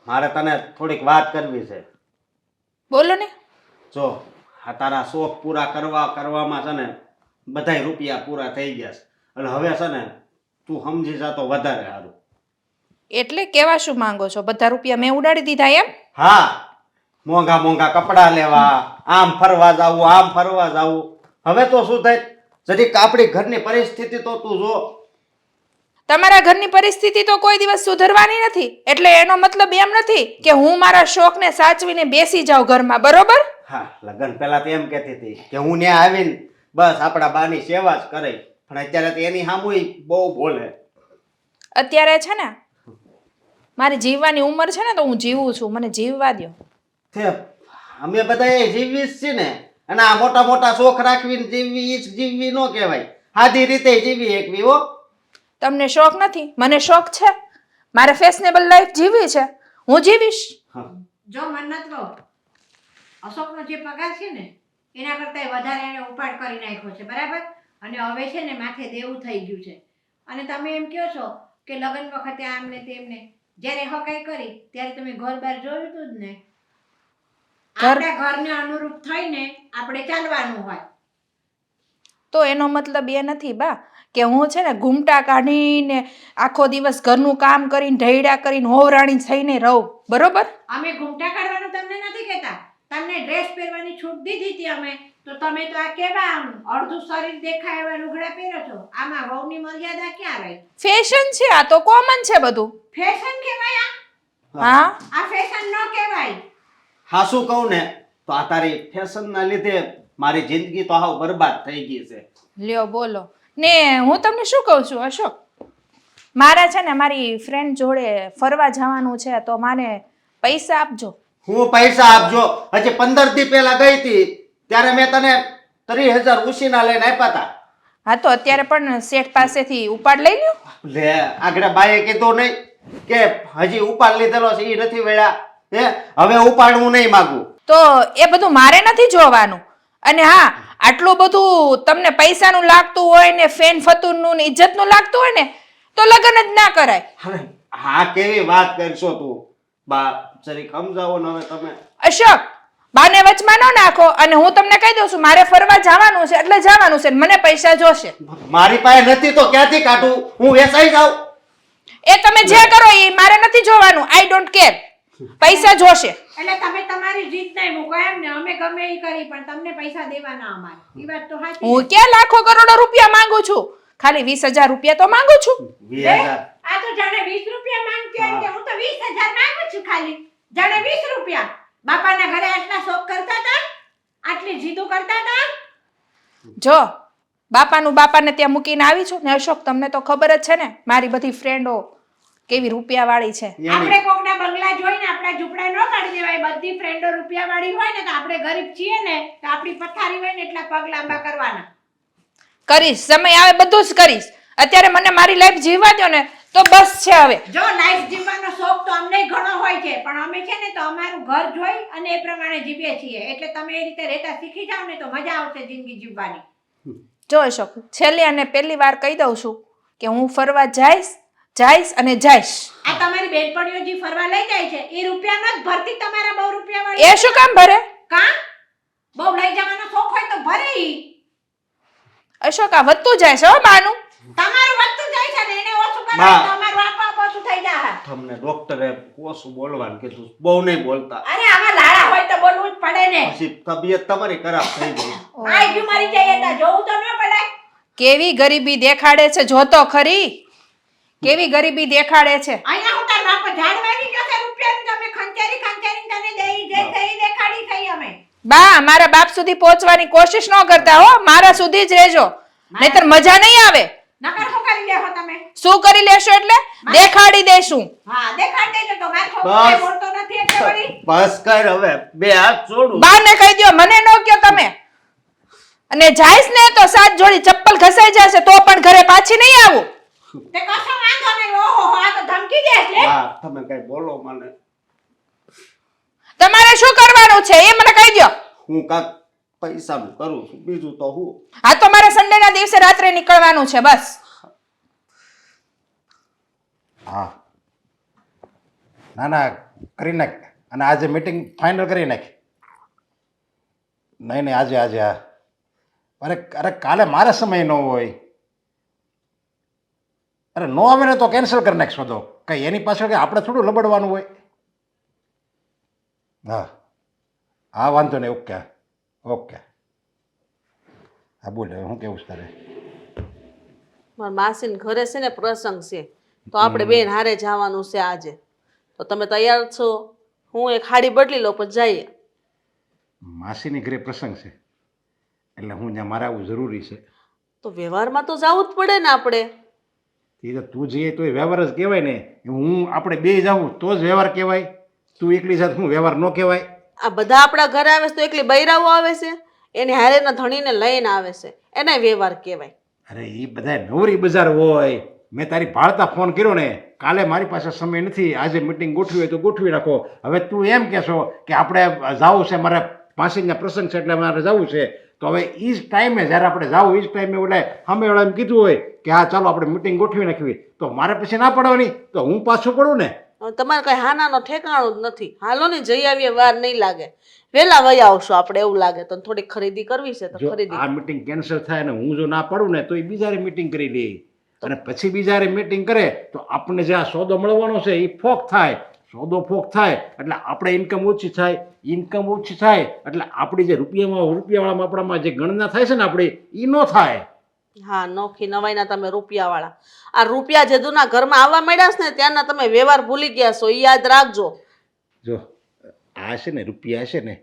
મારે તને થોડીક વાત કરવી છે. બોલો ને. જો આ તારા શોખ પૂરા કરવામાં છે ને બધાય રૂપિયા પૂરા થઈ ગયા છે. અને હવે છે ને તું સમજી જા તો વધારે સારું. એટલે કેવા શું માંગો છો? બધા રૂપિયા મેં ઉડાડી દીધા એમ? હા, મોંઘા મોંઘા કપડાં લેવા, આમ ફરવા જાવું. હવે તો શું થાય, જરીક આપણી ઘરની પરિસ્થિતિ તો તું જો. તમારા ઘરની પરિસ્થિતિ તો કોઈ દિવસ સુધરવાની નથી. એટલે એનો મતલબ એમ નથી કે હું મારા શોખને સાચવીને બેસી જાઉં ઘરમાં, બરોબર? હા, લગ્ન પહેલા તો એમ કહેતી હતી કે હું ત્યાં આવીને બસ આપણા બાની સેવા જ કરે. પણ અત્યારે તો એની સામુય બહુ બોલે. અત્યારે છે ને મારી જીવવાની ઉંમર છે ને, તો હું જીવું છું, મને જીવવા દ્યો. અમે બધા જીવવી જ છીએ ને. અને આ મોટા મોટા શોખ રાખવીને જીવવી ન કહેવાય. સાદી રીતે જીવી એકવી હો. તમને શોખ નથી, મને શોખ છે. મારે ફેશનેબલ લાઈફ જીવવી છે, હું જીવીશ. જો મન્નતલો અશોકનો જે પગાર છે ને એના કરતાં વધારે એને ઉપાડ કરી નાખ્યો છે, બરાબર? અને હવે છે ને માથે દેવું થઈ ગયું છે. અને તમે એમ કહો છો કે લગ્ન વખતે આમને તેમને, જ્યારે હકાઈ કરી ત્યારે તમે ઘર બહાર જોયું હતું જ ને. આપણા ઘરને અનુરૂપ થઈને આપણે ચાલવાનું હોય. તો એનો મતલબ એ નથી બા કે હું છે ને ઘૂમટા કાઢીને આખો દિવસ ઘરનું કામ કરીને ઢૈડા કરીને હોવરાણી થઈને રહું, બરોબર? અમે ઘૂમટા કાઢવાનું તમને નથી કહેતા, તમને ડ્રેસ પહેરવાની છૂટ દીધી હતી અમે. તો તમે તો આ કેવા આમ અડધું શરીર દેખાય એવા લુગડા પહેરો છો. આમાં વહુની મર્યાદા ક્યાં રહી? ફેશન છે, આ તો કોમન છે બધું. ફેશન કહેવાય આ? હા, આ ફેશન ન કહેવાય. હા, શું કહું ને તો આ તારી ફેશનના લીધે મારી જિંદગી તો હાવ બરબાદ થઈ ગઈ છે. લ્યો બોલો ને. હું તમને શું કહું છું અશોક, મારે છે ને મારી ફ્રેન્ડ જોડે ફરવા જવાનું છે, તો મારે પૈસા આપજો. હું પૈસા આપજો? હજી 15 દી પહેલા ગઈ હતી ત્યારે મેં તને 30,000 ઉછીના લઈને આપ્યા હતા. હા, તો અત્યારે પણ શેઠ પાસેથી ઉપાડ લઈ લ્યો. લે, આગળ બાએ કીધું નહીં કે હજી ઉપાડ લીધેલો છે એ નથી વેળા. હવે ઉપાડ હું નહીં માગું. તો એ બધું મારે નથી જોવાનું. અને હા, આટલું બધું તમને પૈસાનું લાગતું હોય ને ફેન ફતુરનું ને ઇજ્જતનું લાગતું હોય ને તો લગ્ન જ ના કરાય. હા, કેવી વાત કરશો તું બા, જરી સમજાવો ને હવે તમે. અશોક, બાને વચમાં ન નાખો. અને હું તમને કહી દઉં છું, મારે ફરવા જવાનું છે એટલે જવાનું છે, મને પૈસા જોશે. મારી પાસે નથી તો ક્યાંથી કાઢું? હું વેચાઈ જાઉં? એ તમે જે કરો એ મારે નથી જોવાનું. I don't care. પૈસા જોશે. એટલે તમે તમારી જીત નહીં મૂકો એમ ને. અમે ગમે એ કરી પણ તમને પૈસા દેવાના અમારે. એ વાત તો સાચી. હું ક્યાં લાખો કરોડો રૂપિયા માંગુ છું? ખાલી 20,000 રૂપિયા તો માંગુ છું. 20,000? આ તો જાણે 20 રૂપિયા માંગતી હોય કે હું તો 20,000 માંગુ છું ખાલી. જાણે 20 રૂપિયા. બાપાના ઘરે આટલા શોખ કરતા હતા, આટલી જીદો કરતા હતા. જો બાપાને ત્યાં મૂકીને આવી છું ને અશોક, તમને તો ખબર જ છે ને મારી બધી ફ્રેન્ડો કેવી રૂપિયા વાળી છે. આપણે કોકના બંગલા જોઈને આપણા ઝૂંપડા ન કાઢી દેવાય. બધી ફ્રેન્ડો રૂપિયા વાળી હોય ને તો આપણે ગરીબ છીએ ને તો આપણી પથારી હોય ને એટલા પગ લાંબા કરવાના. કરીશ, સમય આવે બધું જ કરીશ. અત્યારે મને મારી લાઈફ જીવવા દો ને તો બસ છે. હવે જો લાઈફ જીવવાનો શોખ તો અમને ઘણો હોય છે, પણ અમે છે ને તો અમારું ઘર જોઈ અને એ પ્રમાણે જીવીએ છીએ. એટલે તમે એ રીતે રહેતા શીખી જાવ ને તો મજા આવશે જિંદગી જીવવાની. જો અશોક, છેલ્લી અને પહેલી વાર કહી દઉં છું કે હું ફરવા જઈશ અને જઈશ. આ તમારી બેનપણીઓ જે ફરવા લઈ જાય છે એ રૂપિયામાં જ ભરતી તમારા બહુ રૂપિયા વાળી. એ શું કામ ભરે? કા બહુ લઈ જવાનો શોખ હોય તો ભરે ઈ. અશોક, આ વધતું જાય છે હો બાનું. તમારું વધતું જાય છે ને એને ઓછું કરે તો તમારું આપા ઓછું થઈ જાય. તમને ડોક્ટરે ઓછું બોલવાનું કીધું, બહુ નહીં બોલતા. અરે આમાં લાડા હોય તો બોલવું જ પડે ને. પછી તબિયત તમારી ખરાબ થઈ ગઈ. આ બીમારી જાય એટલે જોવું તો ન પડે. કેવી ગરીબી દેખાડે છે, જોતો ખરી કેવી ગરીબી દેખાડે છે. અહીંયા હું તાર બાપ ઝાડવાની કસે રૂપિયાની તમે ખંચેરી તને દેઈ જે થઈ દેખાડી થઈ અમે. બા, મારા બાપ સુધી પહોંચવાની કોશિશ ન કરતા હો, મારા સુધી જ રહેજો, નહીતર મજા નહીં આવે. નકર શું કરી લેહો તમે? શું કરી લેશો એટલે? દેખાડી દેશું. હા, દેખાડ દેજો તો માર છોકરો બોલતો નથી એટલે વળી. બસ કર હવે, બે હાથ છોડું. બા ને કહી દો, મને ન કયો તમે. અને જાઈશ ને તો 7 જોડી ચપ્પલ ઘસાઈ જશે તો પણ ઘરે પાછી નહીં આવું. તે કશો વાંધો નહીં. ઓહો, આ તો ધમકી દે છે. હા, તમે કઈ બોલો મને. તમારે શું કરવાનું છે એ મને કહી દો. હું કાક પૈસાનું કરું છું, બીજું તો હું. હા, તો મારે સન્ડે ના દિવસે રાત્રે નીકળવાનું છે બસ. હા, ના ના, કરી નાખ અને આજે મીટિંગ ફાઇનલ કરી નાખ. નહીં નહીં આજે હા. અરે કાલે મારે સમય ન હોય. અરે નો આવે ને તો કેન્સલ કરી નાખ સોદો. કંઈ એની પાછળ કંઈ આપણે થોડું લબડવાનું હોય. હા વાંધો નહીં. ઓકે હા બોલે હું કેવું છે તારે? મારા માસીને ઘરે છે ને પ્રસંગ છે તો આપણે બેન હારે જવાનું છે આજે. તો તમે તૈયાર છો? હું એક હાડી બદલી લઉં પછી જઈએ. માસીની ઘરે પ્રસંગ છે એટલે હું ત્યાં મારે આવવું જરૂરી છે. તો વ્યવહારમાં તો જવું જ પડે ને આપણે. એ તો તું જઈએ તો એ વ્યવહાર જ કહેવાય ને. હું આપણે બે જાઉં તો જ વ્યવહાર કહેવાય. તું એકલી સાથે હું વ્યવહાર ન કહેવાય. આ બધા આપણા ઘરે આવે છે તો એકલી બૈરાઓ આવે છે, એની હારેના ધણીને લઈને આવે છે, એને વ્યવહાર કહેવાય. અરે એ બધા નવરી બજાર હોય. મેં તારી ભાળતા ફોન કર્યો ને, કાલે મારી પાસે સમય નથી, આજે મિટિંગ ગોઠવી હોય તો ગોઠવી રાખો. હવે તું એમ કહેશો કે આપણે જવું છે, મારે માસીના પ્રસંગ છે એટલે મારે જવું છે, તો હવે એ જ ટાઈમે જ્યારે આપણે જવું એ જ ટાઈમે ઓલે સામેવાળા એમ કીધું હોય કે હા ચાલો આપણે મિટિંગ ગોઠવી નાખવી, તો મારે પછી ના પડવાની, તો હું પાછું પડું ને. હવે તમારે કઈ હાનાનો ઠેકાણું જ નથી. હાલો ને જઈ આવીએ, વાર નહીં લાગે. વહેલા વયા આવશો આપણે, એવું લાગે તો. થોડીક ખરીદી કરવી છે તો જો ખરીદી. આ મિટિંગ કેન્સલ થાય ને હું જો ના પાડું ને તો એ બીજારે મિટિંગ કરી લે, અને પછી બીજારે મિટિંગ કરે તો આપણને જે આ સોદો મળવાનો છે એ ફોક થાય. સોદો ફોક થાય એટલે આપણે ઇન્કમ ઓછી થાય. ઇન્કમ ઓછી થાય એટલે આપણી જે રૂપિયાવાળામાં આપણામાં જે ગણના થાય છે ને આપણી એ ન થાય. હા, નોખી નવાઈના તમે રૂપિયાવાળા. આ રૂપિયા જેદુના ઘરમાં આવવા માંડ્યા છે ને ત્યાંના તમે વ્યવહાર ભૂલી ગયા છો, એ યાદ રાખજો. જો આ છે ને રૂપિયા છે ને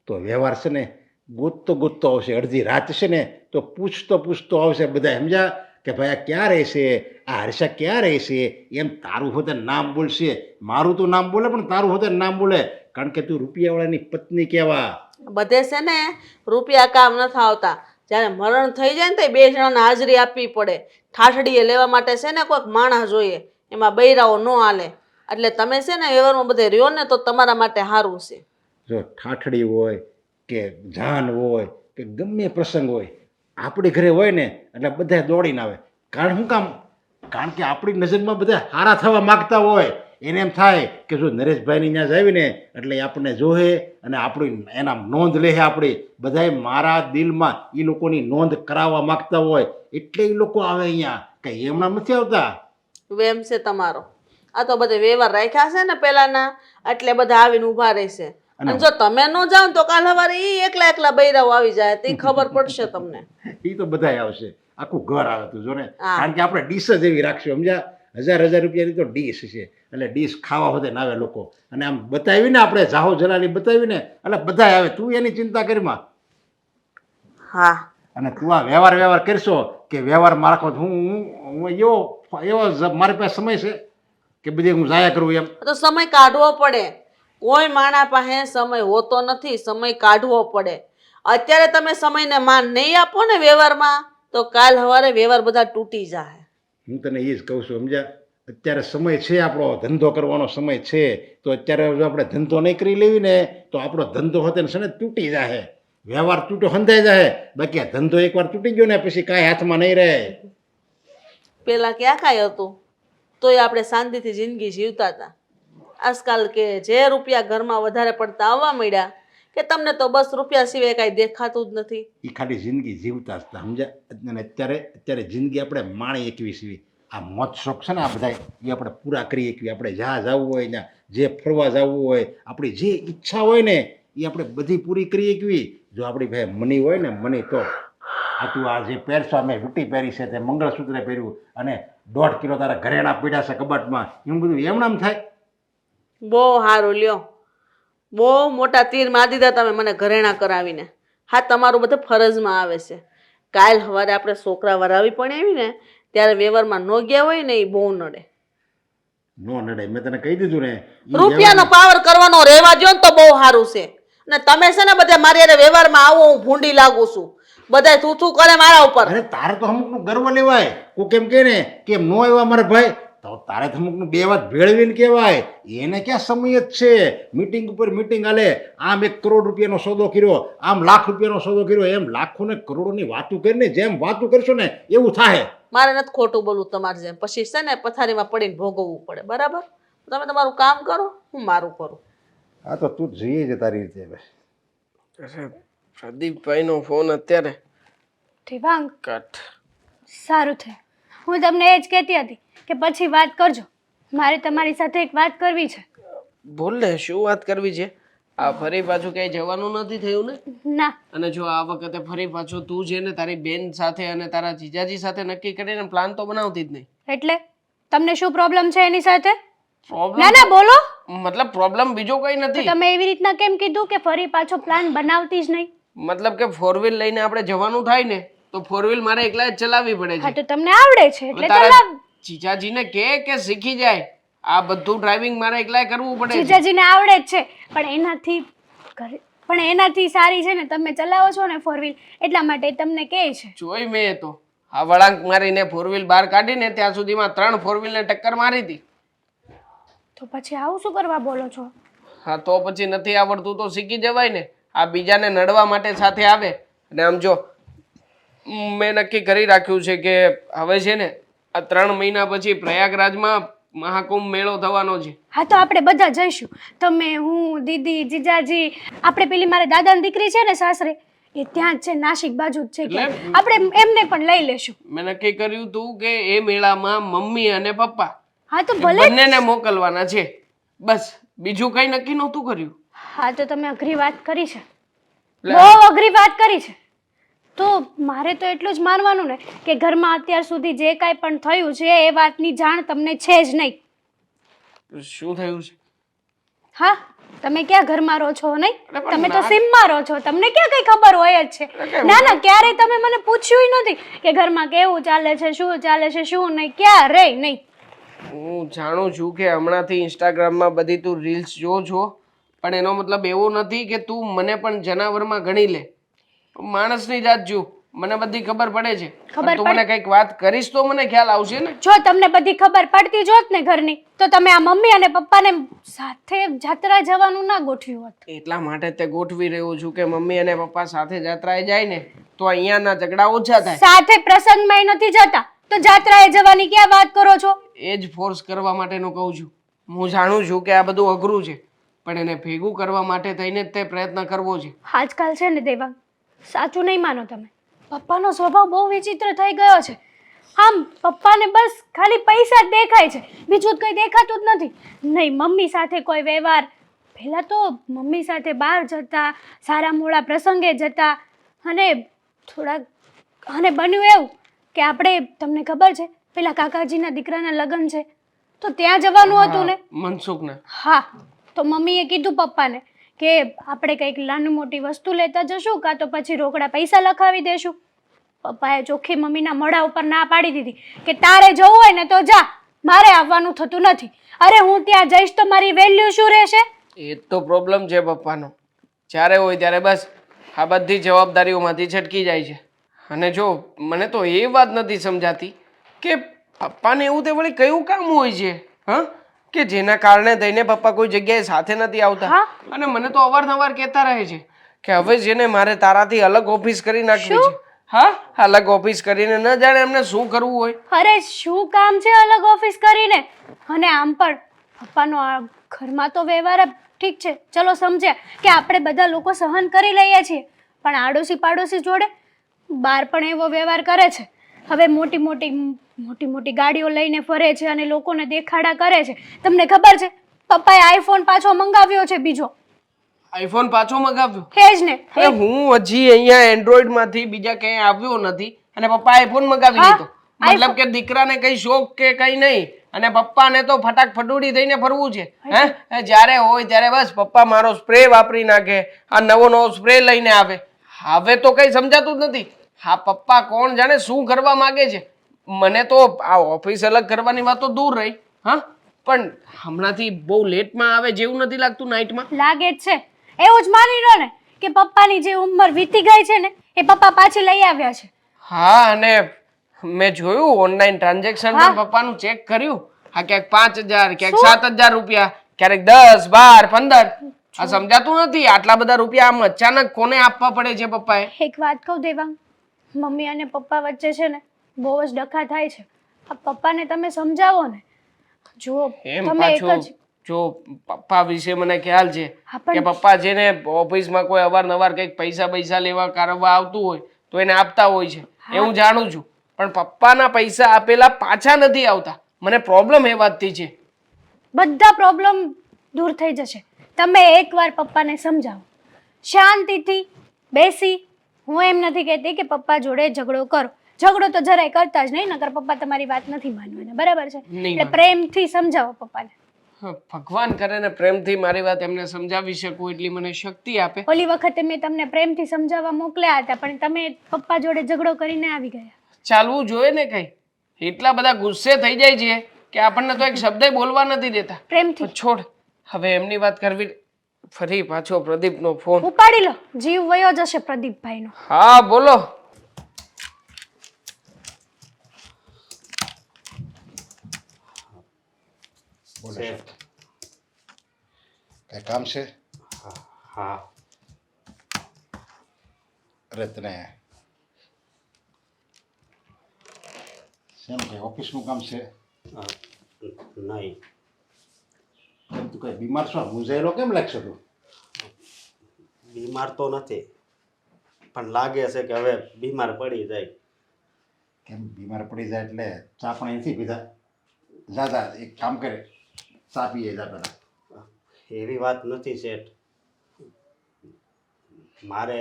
તો વ્યવહાર છે ને ગોતતો આવશે. અડધી રાત છે ને તો પૂછતો આવશે બધા, સમજ્યા? કે ભાઈ આ ક્યાં રહેશે, આ હર્ષા ક્યાં રહેશે, એમ તારું હોતે નામ બોલશે. મારું તો નામ બોલે પણ તારું હોતે નામ બોલે, કારણ કે તું રૂપિયાવાળાની પત્ની કહેવા. બધે છે ને રૂપિયા કામ નથી આવતા. જ્યારે મરણ થઈ જાય ને તો બે જણાને હાજરી આપવી પડે. ઠાઠડીએ લેવા માટે છે ને કોઈક માણસ જોઈએ, એમાં બૈરાઓ ન હાલે. એટલે તમે છે ને વ્યવહારમાં બધે રહ્યો ને તો તમારા માટે સારું છે. જો ઠાઠડી હોય કે જાન હોય કે ગમે પ્રસંગ હોય, આપણી ઘરે હોય ને એટલે બધા દોડીને આવે. શું કામ? કારણ કે આપણી નજરમાં બધા હારા થવા માગતા હોય. એને એમ થાય કે જો નરેશભાઈની ત્યાં જ આવીને એટલે આપણને જોહે અને આપણી એના નોંધ લે. આપણી બધાએ મારા દિલમાં એ લોકોની નોંધ કરાવવા માગતા હોય એટલે એ લોકો આવે અહીંયા. કંઈ એમના નથી આવતા. વેમ છે તમારો. આ તો બધે વ્યવહાર રાખ્યા છે ને પેલાના, એટલે બધા આવીને ઊભા રહેશે. અને જો તમે ન જાઓ તો કાલ સવારે એ એકલા બૈરાઓ આવી જાય, તે ખબર પડશે તમને. એ તો બધાય આવશે, આખું ઘર આવે. તું જો ને, કારણ કે આપણે ડીશ જ એવી રાખશું, સમજ્યા? 1000 રૂપિયાની તો ડીશ છે એટલે ડીશ ખાવા હોતે ના આવે લોકો. અને આમ બતાવીને આપણે જાહો જલાલી બતાવીને એટલે બધા આવે. તું એની ચિંતા કરીમાં. હા, અને તું આ વ્યવહાર કરશો કે વ્યવહારમાં રાખો. હું એવો મારી પાસે સમય છે કે બધે હું જાયા કરું એમ? તો સમય કાઢવો પડે. કોઈ માણા પાસે સમય હોતો નથી, સમય કાઢવો પડે. અત્યારે તમે સમયને માન નહીં આપો ને વ્યવહારમાં તો કાલ સવારે વ્યવહાર બધા તૂટી જાય. હું તને એ જ કહું છું, સમજ્યા? અત્યારે સમય છે, આપણો ધંધો કરવાનો સમય છે, તો અત્યારે જો આપણે ધંધો નહીં કરી લેવી ને તો આપણો ધંધો હોતે છે ને તૂટી જાય. વ્યવહાર તૂટો હંધાઈ જાય. બાકી આ ધંધો એકવાર તૂટી ગયો ને પછી કાંઈ હાથમાં નહીં રહે. પેલા ક્યાં કાંઈ હતું તોય આપણે શાંતિથી જિંદગી જીવતા હતા. આજકાલ કે જે રૂપિયા ઘરમાં વધારે પડતા આવવા મળ્યા કે તમને તો બસ રૂપિયા સિવાય કાંઈ દેખાતું જ નથી. એ ખાલી જિંદગી જીવતા હતા, સમજ્યા? અને અત્યારે જિંદગી આપણે માણી એકવી સીવી. આ મોજ શોખ છે ને આ બધા એ આપણે પૂરા કરી શકીએ. આપણે જ્યાં જવું હોય ત્યાં, જે ફરવા જવું હોય, આપણી જે ઈચ્છા હોય ને એ આપણે બધી પૂરી કરી શકીએ. જો આપણી ભાઈ મની હોય ને, મની, તો આ તું આ જે પહેરશો, મેં વીટી પહેરી છે, તે મંગળસૂત્ર પહેર્યું અને 1.5 કિલો તારા ઘરેણા પીડ્યા છે કબાટમાં, એવું બધું એમનામ થાય? બહુ સારું લ્યો, બહુ મોટા તીર મારી દીધા તમે મને ઘરેણા કરાવીને. હા, તમારું બધું ફરજમાં આવે છે. કાલ સવારે આપણે છોકરા વરાવી પણ આવી ને ત્યારે વ્યવહારમાં ન ગયા હોય ને એ બહુ નડે. નો નડે, મેં તને કહી દીધું ને. રૂપિયાનો પાવર કરવાનો રહેવા દ્યો ને તો બહુ સારું છે. ને તમે છે ને બધા મારી હારે વ્યવહારમાં આવો, હું ભૂંડી લાગુ છું. બધા થૂથું કરે મારા ઉપર. અરે તારે તો અમુકનું ગર્વ લેવાય. કોઈ કેમ કે ને કે નો આવ્યા મારા ભાઈ, તો તારે તો અમુકનું બે વાત ભેળવીને કહેવાય. એને ક્યાં સમય જ છે? મિટિંગ ઉપર મિટિંગ હાલે. આમ 1 કરોડ રૂપિયાનો સોદો કર્યો, આમ લાખ રૂપિયાનો સોદો કર્યો, એમ લાખો ને કરોડોની વાતું કરીને જેમ વાતું કરશો ને એવું થાય. મારે નથી ખોટું બોલવું તમારે જેમ. પછી છે ને પથારીમાં પડીને ભોગવવું પડે, બરાબર? તમે તમારું કામ કરો, હું મારું કરું. આ તો તું જોઈએ છે તારી રીતે હવે. અરે પ્રદીપભાઈનો ફોન અત્યારે દેવાંગ કટ. સારું થયું. હું તમને એ જ કહેતી હતી કે પછી વાત કરજો. મારે તમારી સાથે એક વાત કરવી છે. બોલ ને, શું વાત કરવી છે? આ ફરી પાછું ક્યાંય જવાનું નથી થયું ને? ના, અને જો આ વખતે ફરી પાછું તું છે ને તારી બેન સાથે અને તારા જીજાજી સાથે નક્કી કરીને પ્લાન તો બનાવતી જ નહીં. એટલે તમને શું પ્રોબ્લેમ છે એની સાથે? પ્રોબ્લેમ ના ના બોલો. મતલબ પ્રોબ્લેમ બીજો કઈ તો નથી. તમે એવી રીતના કેમ કીધું કે ફરી પાછો પ્લાન બનાવતી જ નહીં? મતલબ કે ફોર વ્હીલ લઈને આપણે જવાનું થાય ને તો ફોર વ્હીલ મારે એકલા જ ચલાવવી પડે હા છે. તો તમને આવડે છે હવે એટલે તારા ચલાવ. જીજાજીને કે શીખી જાય. આ બધું ડ્રાઇવિંગ મારે એકલાય કરવું પડે છે. જીજાજીને આવડે જ છે પણ એનાથી સારી છે ને તમે ચલાવો છો ને ફોર વ્હીલ એટલા માટે તમને કહે છે. જોઈ મેં તો આ વળાંક મારીને ફોર વ્હીલ બહાર કાઢીને ત્યાં સુધીમાં 3 ફોર વ્હીલ ને ટક્કર મારી હતી. તો પછી આવું શું કરવા બોલો છો? હા તો પછી નથી આવડતું તો શીખી જવાય ને. આ બીજાને નડવા માટે સાથે આવે. અને આમ જો મેં નક્કી કરી રાખ્યું છે કે હવે છે ને આ 3 મહિના પછી પ્રયાગરાજમાં મહાકુંભ મેળો થવાનો છે. હા તો આપણે બધા જઈશું. તમે, હું, દીદી, જીજાજી. આપણે પેલી મારા દાદાની દીકરી છે ને સાસરે, એ ત્યાં જ છે, નાસિક બાજુ જ છે. એટલે આપણે એમને પણ લઈ લેશું. મેં નક્કી કર્યું હતું કે એ મેળામાં મમ્મી અને પપ્પા હા તો ભલે. બંનેને મોકલવાના છે. બસ બીજું કઈ નક્કી નહોતું કર્યું. હા તો તમે અઘરી વાત કરી છે, બહુ અઘરી વાત કરી છે. તો મારે તો એટલું જ માનવાનું ને કે ઘરમાં અત્યાર સુધી જે કાંઈ પણ થયું છે એ વાતની જાણ તમને છે જ નહીં. શું થયું છે? હા, તમે ક્યાં ઘરમાં રહો છો? નહીં, અરે પણ તમે તો ના- સીમમાં રહો છો. તમને ક્યાં કઈ ખબર હોય જ છે? ના ના, ક્યારેય તમે મને પૂછ્યું નથી કે ઘરમાં કેવું ચાલે છે, શું ચાલે છે, શું નહીં, ક્યારેય નહીં. હું જાણું છું કે હમણાંથી ઇન્સ્ટાગ્રામમાં બધી તું રીલ્સ જો છો, પણ એનો મતલબ એવો નથી કે તું મને પણ જનાવરમાં ગણી લે. માણસની જાત જો મને બધી ખબર પડે છે. પણ તું મને કઈક વાત કરીશ તો મને ખ્યાલ આવશે ને. જો તમને બધી ખબર પડતી જોત ને ઘરની, તો તમે આ મમ્મી અને પપ્પાને સાથે જાત્રા જવાનું ના ગોઠવ્યું હોત. એટલા માટે તે ગોઠવી રહ્યો છું કે મમ્મી અને પપ્પા સાથે જાત્રાએ જાય ને તો અહીંયાના ઝઘડા ઓછા થાય. સાથે પ્રસંગમાં નથી જતા તો જાત્રાએ જવાની ક્યાં વાત કરો છો? એ જ ફોર્સ કરવા માટેનું કહું છું. હું જાણું છું કે આ બધું અઘરું છે, પણ એને ભેગું કરવા માટે થઈને જ તે પ્રયત્ન કરવો છે. આજકાલ છે ને દેવાંગ, સાચું નહીં માનો તમે, પપ્પાનો સ્વભાવ બહુ વિચિત્ર થઈ ગયો છે. આમ પપ્પાને બસ ખાલી પૈસા જ દેખાય છે, બીજું કંઈ દેખાતું જ નથી. નહીં મમ્મી સાથે કોઈ વ્યવહાર. પહેલાં તો મમ્મી સાથે બહાર જતા, સારા મોડા પ્રસંગે જતા, અને બન્યું એવું કે આપણે, તમને ખબર છે પેલા કાકાજીના દીકરાના લગ્ન છે તો ત્યાં જવાનું હતું ને. મનસુખને હા, તો મમ્મીએ કીધું પપ્પાને કે આપણે કંઈક નાની મોટી વસ્તુ લેતા જશું, કાં તો પછી રોકડા પૈસા લખાવી દેશું. પપ્પાએ ચોખ્ખી મમ્મીના મોઢા ઉપર ના પાડી દીધી કે તારે જવું હોય ને તો જા, મારે આવવાનું થતું નથી. અરે હું ત્યાં જઈશ તો મારી વેલ્યુ શું રહેશે? એ જ તો પ્રોબ્લેમ છે પપ્પાનો. જ્યારે હોય ત્યારે બસ આ બધી જવાબદારીઓમાંથી છટકી જાય છે. અને જો મને તો એ વાત નથી સમજાતી કે પપ્પાને એવું તે વળી કયું કામ હોય છે હા કે જેના કારણે થઈને પપ્પા કોઈ જગ્યાએ સાથે નથી આવતા. અને મને તો અવારનવાર કહેતા રહે છે કે હવે જેને મારે તારાથી અલગ ઓફિસ કરી નાખવી છે. હા, અલગ ઓફિસ કરીને ન જાણે એમને શું કરવું હોય. અરે શું કામ છે અલગ ઓફિસ કરીને? અને આમ પણ પપ્પાનો આ ઘરમાં તો વ્યવહાર ઠીક છે, ચલો સમજ્યા કે આપણે બધા લોકો સહન કરી લઈએ છીએ, પણ આડોશી પાડોશી જોડે બહાર પણ એવો વ્યવહાર કરે છે. હવે મોટી મોટી ગાડીઓ લઈને ફરે છે અને લોકોને દેખાડા કરે છે. તમને ખબર છે પપ્પાએ આઈફોન પાછો મંગાવ્યો છે બીજો. આઈફોન પાછો મગાવ્યો? હે જ ને. અરે હું હજી અહીંયા એન્ડ્રોઈડ માંથી બીજા ક્યાંય આવ્યો નથી અને પપ્પા આઈફોન મગાવી લીધો. મતલબ કે દીકરાને કઈ શોખ કે કઈ નહીં, અને પપ્પાને તો ફટાક ફટુડી થઈને ફરવું છે. હે, જ્યારે હોય ત્યારે બસ પપ્પા મારો સ્પ્રે વાપરી નાખે, આ નવો સ્પ્રે લઈને આવે. હવે તો કઈ સમજાતું જ નથી. હા, પપ્પા કોણ જાણે શું કરવા માંગે છે. મને તો આ ઓફિસ અલગ કરવાની વાત તો દૂર રહી, હા, પણ હમણાંથી બહુ લેટમાં આવે જેવું નથી લાગતું નાઇટમાં? લાગે જ છે. એવું જ માની લો ને કે પપ્પાની જે ઉંમર વીતી ગઈ છે ને એ પપ્પા પાછી લઈ આવ્યા છે. હા, અને મેં જોયું ઓનલાઈન ટ્રાન્ઝેક્શન પણ પપ્પાનું ચેક કર્યું. હા, ક્યાંક 5,000, ક્યાંક 7,000 રૂપિયા, ક્યારેક 10, 12, 15. આ સમજાતું નથી આટલા બધા રૂપિયા આમ અચાનક કોને આપવા પડે છે પપ્પાએ. એક વાત કહું દેવાંગ, મમ્મી અને પપ્પા વચ્ચે છે ને બહુ જ ડખા થાય છે. આ પપ્પાને તમે સમજાવો ને. જો એમ તમે એક પાછું જ જો પપ્પા વિશે મને ખ્યાલ છે હા, કે પણ પપ્પા છે ને ઓફિસમાં કોઈ અવારનવાર કંઈક પૈસા લેવા કારવા આવતું હોય તો એને આપતા હોય છે એ હું જાણું છું, પણ પપ્પાના પૈસા આપેલા પાછા નથી આવતા. મને પ્રોબ્લેમ એ વાતથી છે. બધા પ્રોબ્લેમ દૂર થઈ જશે. તમે એકવાર પપ્પાને સમજાવો શાંતિથી બેસી. હું એમ નથી કહેતી કે પપ્પા જોડે ઝઘડો કરો, ઝઘડો તો જરાય કરતા જ નહીં, નકર પપ્પા તમારી વાત નથી માનવાના, બરાબર છે? નહીં એટલે માને. પ્રેમથી સમજાવો પપ્પાને. ભગવાન કરે ને પ્રેમથી મારી વાત એમને સમજાવી શકું એટલી મને શક્તિ આપે. ઓલી વખતે મેં તમને પ્રેમથી સમજાવવા મોકલ્યા હતા, પણ તમે પપ્પા જોડે ઝઘડો કરીને આવી ગયા. ચાલવું જોઈએ ને કઈ. એટલા બધા ગુસ્સે થઈ જાય છે કે આપણને તો એક શબ્દ બોલવા નથી દેતા. પ્રેમથી છોડ, હવે એમની વાત કરવી. ફરી પાછો પ્રદીપનો ફોન. ઉપાડી લો, જીવ વયો જશે પ્રદીપભાઈનો. હા બોલો. બોલો શેઠ. કઈ કામ છે? હા અરે તને શેમ કે ઓફિસનું કામ છે? નહીં, કેમ તું કઈ બીમાર છો? મૂંઝાયેલો કેમ લાગશે તું? બીમાર તો નથી, પણ લાગે છે કે હવે બીમાર પડી જાય. કેમ બીમાર પડી જાય એટલે ચા પણ અહીંથી પીધા? જા જા એક કામ કરે, ચા પીએ જા પેલા. એવી વાત નથી શેઠ, મારે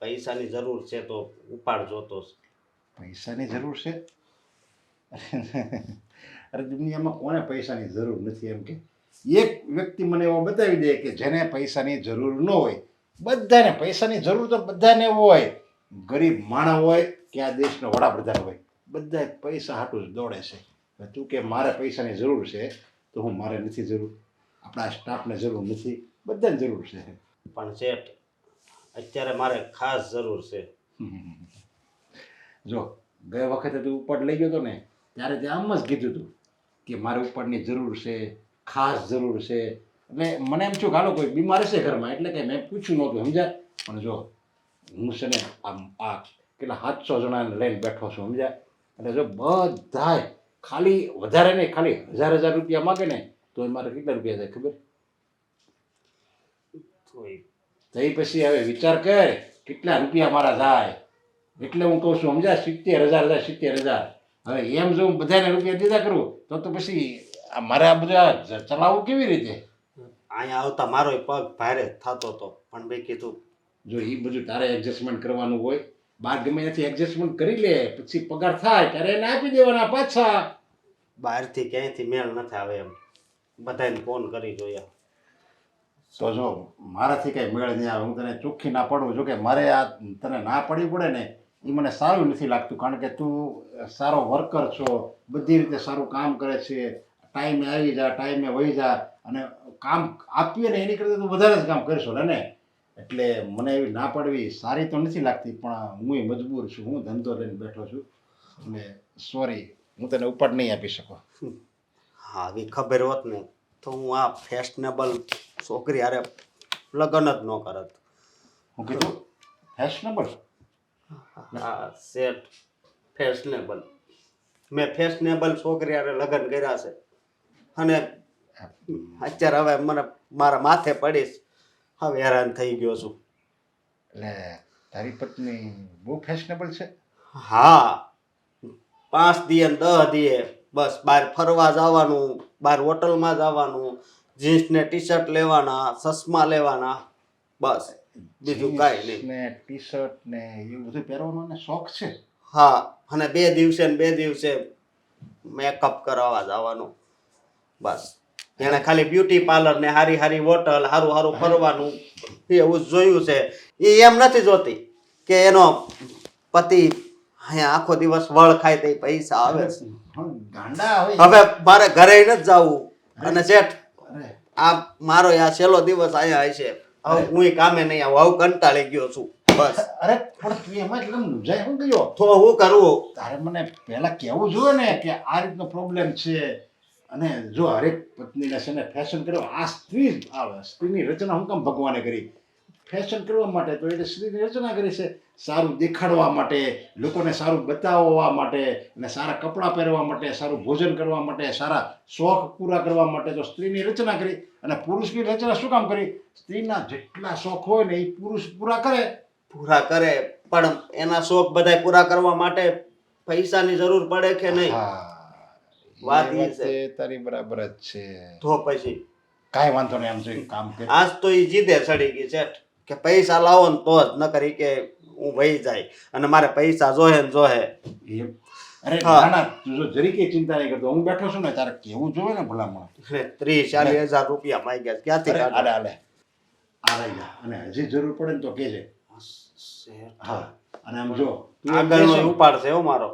પૈસાની જરૂર છે તો ઉપાડ જોતો છે. પૈસાની જરૂર છે? અરે દુનિયામાં કોને પૈસાની જરૂર નથી? એમ કે એક વ્યક્તિ મને એવો બતાવી દે કે જેને પૈસાની જરૂર ન હોય. બધાને પૈસાની જરૂર તો બધાને હોય, ગરીબ માણસ હોય કે આ દેશનો વડાપ્રધાન હોય, બધા પૈસા હાટું જ દોડે છે. તું કે મારે પૈસાની જરૂર છે તો હું મારે નથી જરૂર, આપણા સ્ટાફને જરૂર નથી, બધાને જરૂર છે. પણ શેઠ અત્યારે મારે ખાસ જરૂર છે. જો ગયા વખતે તું ઉપડ લઈ ગયો હતો ને ત્યારે તે આમ જ કીધું હતું કે મારે ઉપડની જરૂર છે, ખાસ જરૂર છે. એટલે મને એમ છું કે હાલો કોઈ બીમાર હશે ઘરમાં, એટલે કે મેં પૂછ્યું નહોતું, સમજ્યા? પણ જો હું છે ને આમ આ કેટલા 700 જણાને લઈને બેઠો છું, સમજ્યા? એટલે જો બધાય ખાલી વધારે નહીં, ખાલી 1000 રૂપિયા માગે ને તો મારે કેટલા રૂપિયા થાય ખબર? તો એ પછી હવે વિચાર કર કેટલા રૂપિયા મારા જાય. એટલે હું કહું છું, સમજ્યા? 70,000 જાય, 70,000. હવે એમ જો હું બધાને રૂપિયા દીધા કરું તો પછી આ મારે આ બધા ચલાવવું કેવી રીતે? અહીંયા આવતા મારો પગ ભારે થતો હતો, પણ મેં કીધું જો એ બધું તારે એડજસ્ટમેન્ટ કરવાનું હોય, બહાર ગમે ત્યાંથી એડજસ્ટમેન્ટ કરી લે, પછી પગાર થાય ત્યારે એને આપી દેવાના પાછા. બહારથી ક્યાંયથી મેળ નથી આવે એમ, બધાને ફોન કરી જોયા. તો જો મારાથી કઈ મેળ નહીં આવે, હું તને ચોખ્ખી ના પડું. જો કે મારે આ તને ના પડવી પડે ને એ મને સારું નથી લાગતું, કારણ કે તું સારો વર્કર છો, બધી રીતે સારું કામ કરે છે, ટાઈમે આવી જા, ટાઈમે વહી જા, અને કામ આપીએ ને એની કરતાં તું વધારે જ કામ કરશો ને. એટલે મને એવી ના પડવી સારી તો નથી લાગતી, પણ હું મજબૂર છું, હું ધંધો લઈને બેઠો છું. એટલે સોરી, હું તને ઉપાડ નહીં આપી શકું. હા, આવી ખબર હોત ને તો હું આ ફેશનેબલ છોકરી હારે લગ્ન જ ન કરત. હું કીધું ફેશનેબલ? હા શેઠ, ફેશનેબલ. મેં ફેશનેબલ છોકરી હારે લગ્ન કર્યા છે અને અત્યારે હવે મને મારા માથે પડીશ, હવે હેરાન થઈ ગયો છું. એટલે તારી પત્ની બહુ ફેશનેબલ છે? હા, 5 દીએ ને 10 દીએ બસ બહાર ફરવા જવાનું, બહાર હોટલમાં જવાનું, જીન્સ ને ટી શર્ટ લેવાના, ચશ્મા લેવાના, બસ બીજું કાંઈ નહીં. ને ટી શર્ટ ને એવું બધું પહેરવાનો ને શોખ છે? હા, અને 2 દિવસે ને 2 દિવસે મેકઅપ કરાવવા જવાનું. બસ એણે ખાલી બ્યુટી પાર્લર ને હારી હારી હોટલ, હારું હારું ફરવાનું એવું જ જોયું છે. એ એમ નથી જોતી કે એનો પતિ અહીંયા આખો દિવસ વળ ખાય તે પૈસા આવે છે. ગાંડા હવે મારે ઘરે નથી જવું. અને શેઠ, અરે આ મારો આ છેલ્લો દિવસ અહીંયા હશે. હવે હું કામે નહીં આવું, હવે કંટાળી ગયો છું. બસ અરે પણ તું એમાં જ કેમ મૂંઝાય શું ગયો? તો હું કરવું? તારે મને પહેલા કહેવું જોઈએ ને કે આ રીતનો પ્રોબ્લેમ છે. અને જો હરેક પત્નીને છે ને ફેશન કર્યો, આ સ્ત્રી જ આવે. સ્ત્રીની રચના હું કામ ભગવાને કરી? ફેશન કરવા માટે તો એટલે સ્ત્રીની રચના કરી છે. સારું દેખાડવા માટે, લોકોને સારું બતાવવા માટે, અને સારા કપડાં પહેરવા માટે, સારું ભોજન કરવા માટે, સારા શોખ પૂરા કરવા માટે તો સ્ત્રીની રચના કરી. અને પુરુષની રચના શું કામ કરી? સ્ત્રીના જેટલા શોખ હોય ને એ પુરુષ પૂરા કરે. પણ એના શોખ બધા પૂરા કરવા માટે પૈસાની જરૂર પડે કે નહીં? વાત એ ઈ વાત છે. તારી બરાબર જ છે. તો પછી કાંઈ વાંધો નહીં, આમ જોઈ કામ કરે. આજ તો એ જીદે ચડી ગઈ શેઠ કે પૈસા લાવો ને તો જ, ન કરી કે હું વહી જાય અને મારે પૈસા જોહે ને જોહે. એમ? અરે હા. ના ના, તું જો જરીકે ચિંતા નહીં કરતો, હું બેઠો છું ને, તારે કેવું જોવે ને ભલામણ. 30-40 હજાર રૂપિયા માંગ્યા છે. ક્યાંથી અરે, કાઢો? આલે રહી જા. અને હજી જરૂર પડે ને તો કહેજે. હા, અને આમ જો તું એમ આગળનો કહેશો- ઉપાડ છે હો મારો.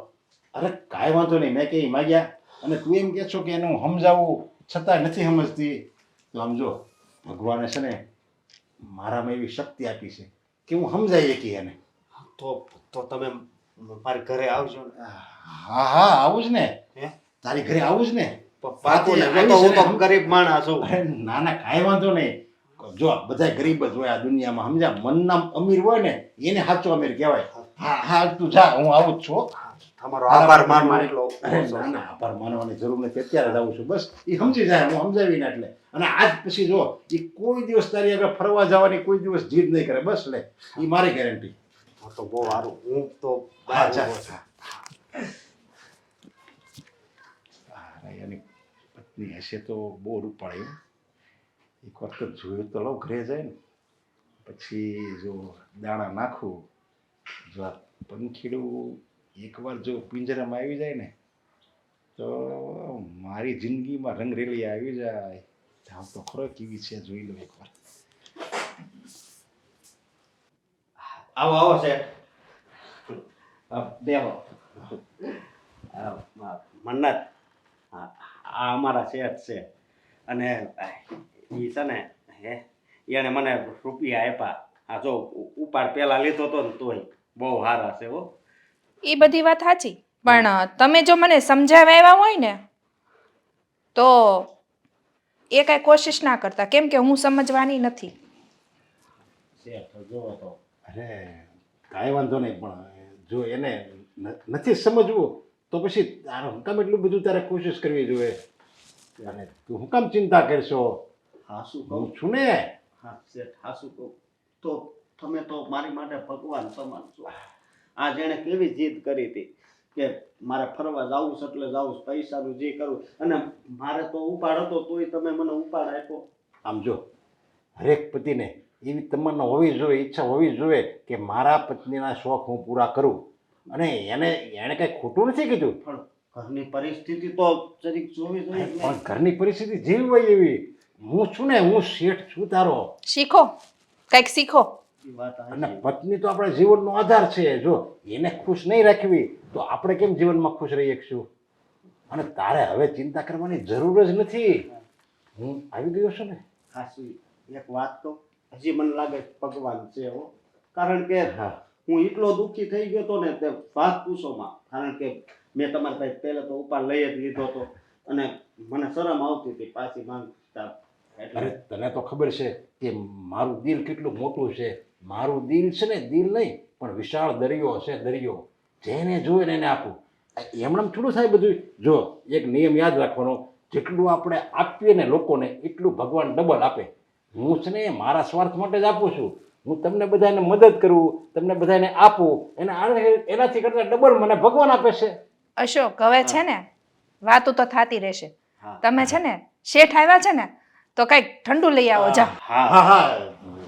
અરે કાંઈ વાંધો નહીં, મેં કઈ માગ્યા અને તું એમ કહે છો કે એનું સમજાવવું છતાંય નથી સમજતી, તો આમ જો ભગવાને છે ને મારામાં એવી શક્તિ આપી છે કે હું સમજાઈ શકી એને. તો તમે મારી ઘરે આવજો ને. હા હા, આવું જ ને. હે? તારી ઘરે આવું જ ને. પાકું ને. આવી હું છે તો ને. ગરીબ માણસ છું. અરે ના ના, કાંઈ વાંધો નહીં. જો બધા ગરીબ જ હોય આ દુનિયામાં, સમજ્યા? મનના અમીર હોય ને એને સાચો અમીર કહેવાય. હા હા, તું જા, હું આવું જ છું. તમારો આભાર માનો એટલો. અરે ના ના, આભાર માનવાની જરૂર નથી, અત્યારે જ આવું છું. બસ એ સમજી જાય, હું સમજાવીને એટલે. અને આજ પછી જો એ કોઈ દિવસ તારી આગળ ફરવા જવાની કોઈ દિવસ જીદ નહીં કરે. બસ લે, એ મારી ગેરંટી. હા તો બહુ સારું. હું તો હા, બહાર ચાલ. ઊભો છું. અરે એની પત્ની હશે તો બહુ રૂપાળી હો. એક વખત જોયું તો લો, ઘરે જાય ને પછી જો દાણા નાખું, જો આ પંખીડું એકવાર જો પિંજરામાં આવી જાય ને તો મારી જિંદગીમાં રંગરેલી આવી જાય. જાવ તો ખરો કેવી છે, જોઈ લો એકવાર. આવો આવો શેઠ. બેહો. મન્નત, આ અમારા શેઠ છે અને એ છે ને એણે મને રૂપિયા આપ્યા. આ જો ઉપાડ પેલા લીધો તો ને તોય બહુ સારા છે હો. એ બધી વાત સાચી, પણ તમે જો મને સમજાવવા આવ્યા હોય ને તો એ કાંઈ કોશિશ ના કરતા, કેમ કે હું સમજવાની નથી. શેઠ જોવો તો. અરે કાંઈ વાંધો નહીં, પણ જો એને નથી સમજવું તો પછી તારે હું કામ એટલું બધું તારે કોશિશ કરવી જોઈએ? અને તું હું કામ ચિંતા કરશો? હાસું કહું. હું છું ને. હા શેઠ, હાસું કહું તો તમે તો મારી માટે ભગવાન સમાન છો. આ જેણે કેવી જીદ કરી હતી કે મારે ફરવા જવું છે એટલે જવું છે, પૈસાનું જે કરવું, અને મારે તો ઉપાડ હતો તોય તમે મને ઉપાડ આપ્યો. આમ જો હરેક પતિને એવી તમન્ના હોવી જોઈએ, ઈચ્છા હોવી જોઈએ કે મારા પત્નીના શોખ હું પૂરા કરું. અને એણે કંઈ ખોટું નથી કીધું, પણ ઘરની પરિસ્થિતિ તો જરીક જોવી જોઈએ ને. પણ ઘરની પરિસ્થિતિ જેવી હોય એવી. હું છું ને, હું શેઠ છું તારો. શીખો, કંઈક શીખો. એ વાત અને સાચી. પત્ની તો આપણા જીવનનો આધાર છે. જો એને ખુશ નહીં રાખવી તો આપણે કેમ જીવનમાં ખુશ રહી શકશું? અને તારે હવે ચિંતા કરવાની જરૂર જ નથી. હું આવી ગયો છું ને. હાસું એક વાત તો હજી મને લાગે ભગવાન છે હો. કારણ કે હા, હું એટલો દુઃખી થઈ ગયો હતો ને તે વાત પૂછોમાં. કારણ કે મેં તમારી પાસે પહેલા તો ઉપાડ લઈ જ લીધો હતો અને મને શરમ આવતી હતી પાછી માંગતા. અરે એટલે તને તો ખબર છે કે મારું દિલ કેટલું મોટું છે. મારું દિલ છે ને, દિલ નહીં પણ વિશાળ દરિયો છે, દરિયો. જેને જોઈએ ને એને આપું. એમણે થોડું થાય બધું. જો એક નિયમ યાદ રાખવાનો, જેટલું આપણે આપીએ ને લોકોને એટલું ભગવાન ડબલ આપે. હું છે ને મારા સ્વાર્થ માટે જ આપું છું. હું તમને બધાને મદદ કરું, તમને બધાને આપું, એનાથી કરતાં ડબલ મને ભગવાન આપે છે. અશોક, હવે છે ને વાતો તો થતી રહેશે. હા. તમે છે ને શેઠ આવ્યા છે ને તો કંઈક ઠંડુ લઈ આવો. જા. હા હા હા,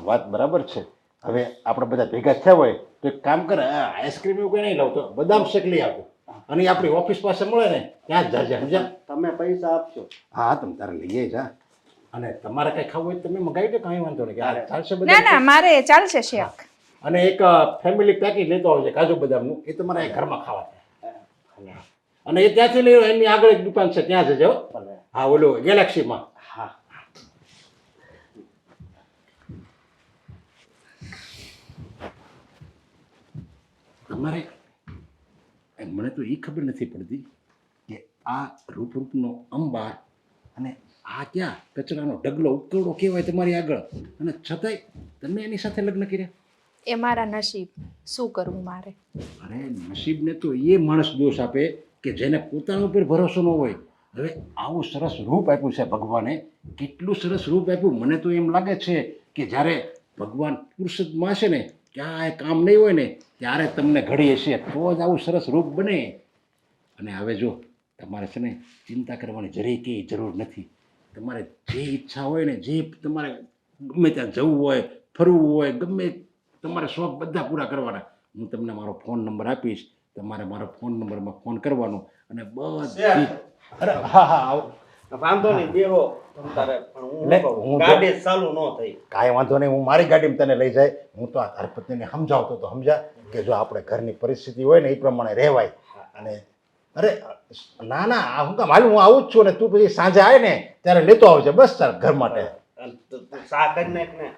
વાત બરાબર છે. હવે આપણે બધા ભેગા થયા હોય તો એક કામ કરે, આઈસ્ક્રીમ એવું કંઈ નહીં લાવતો, બદામ શેક લઈ આપો. અને એ આપણી ઓફિસ પાસે મળે ને ત્યાં જ જાજે, સમજ્યા? તમે પૈસા આપશો. હા, તમે તારે લઈએ જા. અને તમારે કંઈ ખાવું હોય તો તમે મગાવી દો, કાંઈ વાંધો નહીં. કે આ ચાલશે ના બધા? ના, મારે ચાલશે શેઠ. અને એક ફેમિલી પેકેજ લેતો આવજે કાજુ બદામનું, એ તમારે ઘરમાં ખાવા થાય. અને એ ત્યાંથી લઈ એની આગળ એક દુકાન છે ત્યાં જજો. ભલે. હા, ઓલો ગેલેક્સીમાં. હા. અમારે મને તો એ ખબર નથી પડતી કે આ રૂપરૂપનો અંબાર અને આ ક્યાં કચરાનો ઢગલો ઉકેવડો કહેવાય તમારી આગળ, અને છતાંય તમે એની સાથે લગ્ન કર્યા? એ મારા નસીબ, શું કરવું મારે. અરે નસીબને તો એ માણસ દોષ આપે કે જેને પોતાના ઉપર ભરોસો ન હોય. હવે આવું સરસ રૂપ આપ્યું છે ભગવાને, કેટલું સરસ રૂપ આપ્યું. મને તો એમ લાગે છે કે જ્યારે ભગવાન પુરુષોત્તમાં છે ને ક્યાંય કામ નહીં હોય ને ત્યારે તમને ઘડી હશે તો જ આવું સરસ રૂપ બને. અને હવે જો તમારે છે ને ચિંતા કરવાની જરી કંઈ જરૂર નથી. તમારે જે ઈચ્છા હોય ને, જે તમારે ગમે ત્યાં જવું હોય, ફરવું હોય, ગમે તમારે શોખ બધા પૂરા કરવાના. હું તમને મારો ફોન નંબર આપીશ, તમારે મારો ફોન નંબરમાં ફોન કરવાનો અને બધી. અરે હા હા આવો. વાંધો નહીં, બેહો તમતારે. પણ લે, હું હું ગાડી ચાલુ ન થઈ. કાંઈ વાંધો નહીં, હું મારી ગાડીમાં તને લઈ જાય. હું તો આ તારી પત્નીને સમજાવતો તો સમજા કે જો આપણે ઘરની પરિસ્થિતિ હોય ને એ પ્રમાણે રહેવાય. અને અરે ના ના આ હું કામ હાલ, હું આવું જ છું ને તું પછી સાંજે આવે ને ત્યારે લેતો આવજે બસ તાર ઘર માટે. અને તું સા કરી નાખ ને.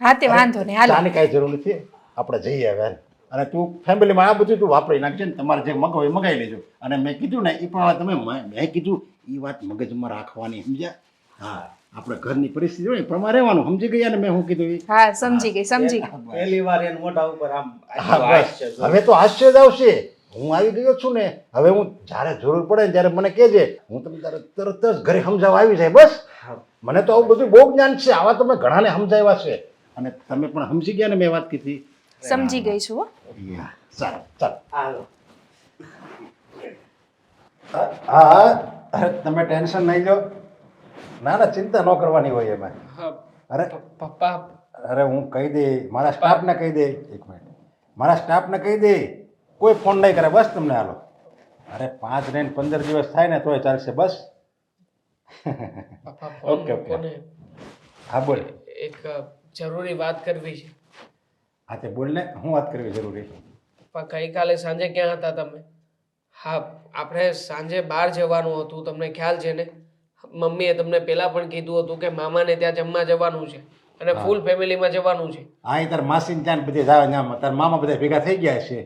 હા તે વાંધો નહીં, હાલો. ચાની કાંઈ જરૂર નથી, આપણે જઈએ હવે. અને તું ફેમિલીમાં આ બધું તું વાપરી નાખજે ને, તમારે જે મગાવે એ મગાવી લેજો. અને મેં કીધું ને એ પ્રમાણે તમે મેં કીધું એ વાત મગજમાં રાખવાની, સમજ્યા? હા, આપણે ઘરની પરિસ્થિતિ હોય એ પ્રમાણે રહેવાનું, સમજી ગયા ને મેં શું કીધું એ? હા સમજી ગઈ, સમજી ગઈ. પહેલી વાર એના મોઢા ઉપર આમ હા બસ, હવે તો હાસ્ય જ આવશે. હું આવી ગયો છું ને, હવે હું જ્યારે જરૂર પડે ને ત્યારે મને કહેજે, હું તમને તરત જ ઘરે સમજાવવા આવી જાય. બસ મને તો આવું બધું બહુ જ્ઞાન છે, આવા તો મેં ઘણાને સમજાવ્યા છે અને તમે પણ સમજી ગયા ને મેં વાત કીધી. સમજી ગઈ છું હો. યા, ચાલ ચાલ. હાલો. હા અરે તમે ટેન્શન નહીં લો. ના ના ચિંતા ન કરવાની હોય એમાં. અરે પપ્પા અરે હું કહી દે, મારા સ્ટાફને કહી દે. એક મિનિટ, મારા સ્ટાફને કહી દે કોઈ ફોન નહીં કરે. બસ તમને હાલો. અરે 5 ને 15 દિવસ થાય ને તોય ચાલશે. બસ પપ્પા ઓકે ઓકે. હા બોલ. એક જરૂરી વાત કરવી છે. હા તે બોલ ને, શું વાત કરવી જરૂરી? પપ્પા ગઈકાલે સાંજે ક્યાં હતા તમે? હા આપણે સાંજે બહાર જવાનું હતું, તમને ખ્યાલ છે ને? મમ્મીએ તમને પહેલા પણ કીધું હતું કે મામાને ત્યાં જમવા જવાનું છે અને ફૂલ ફેમિલીમાં જવાનું છે. હા એ તાર માસીને ત્યાં બધે જાવ, ત્યાં તાર મામા બધા ભેગા થઈ ગયા છે.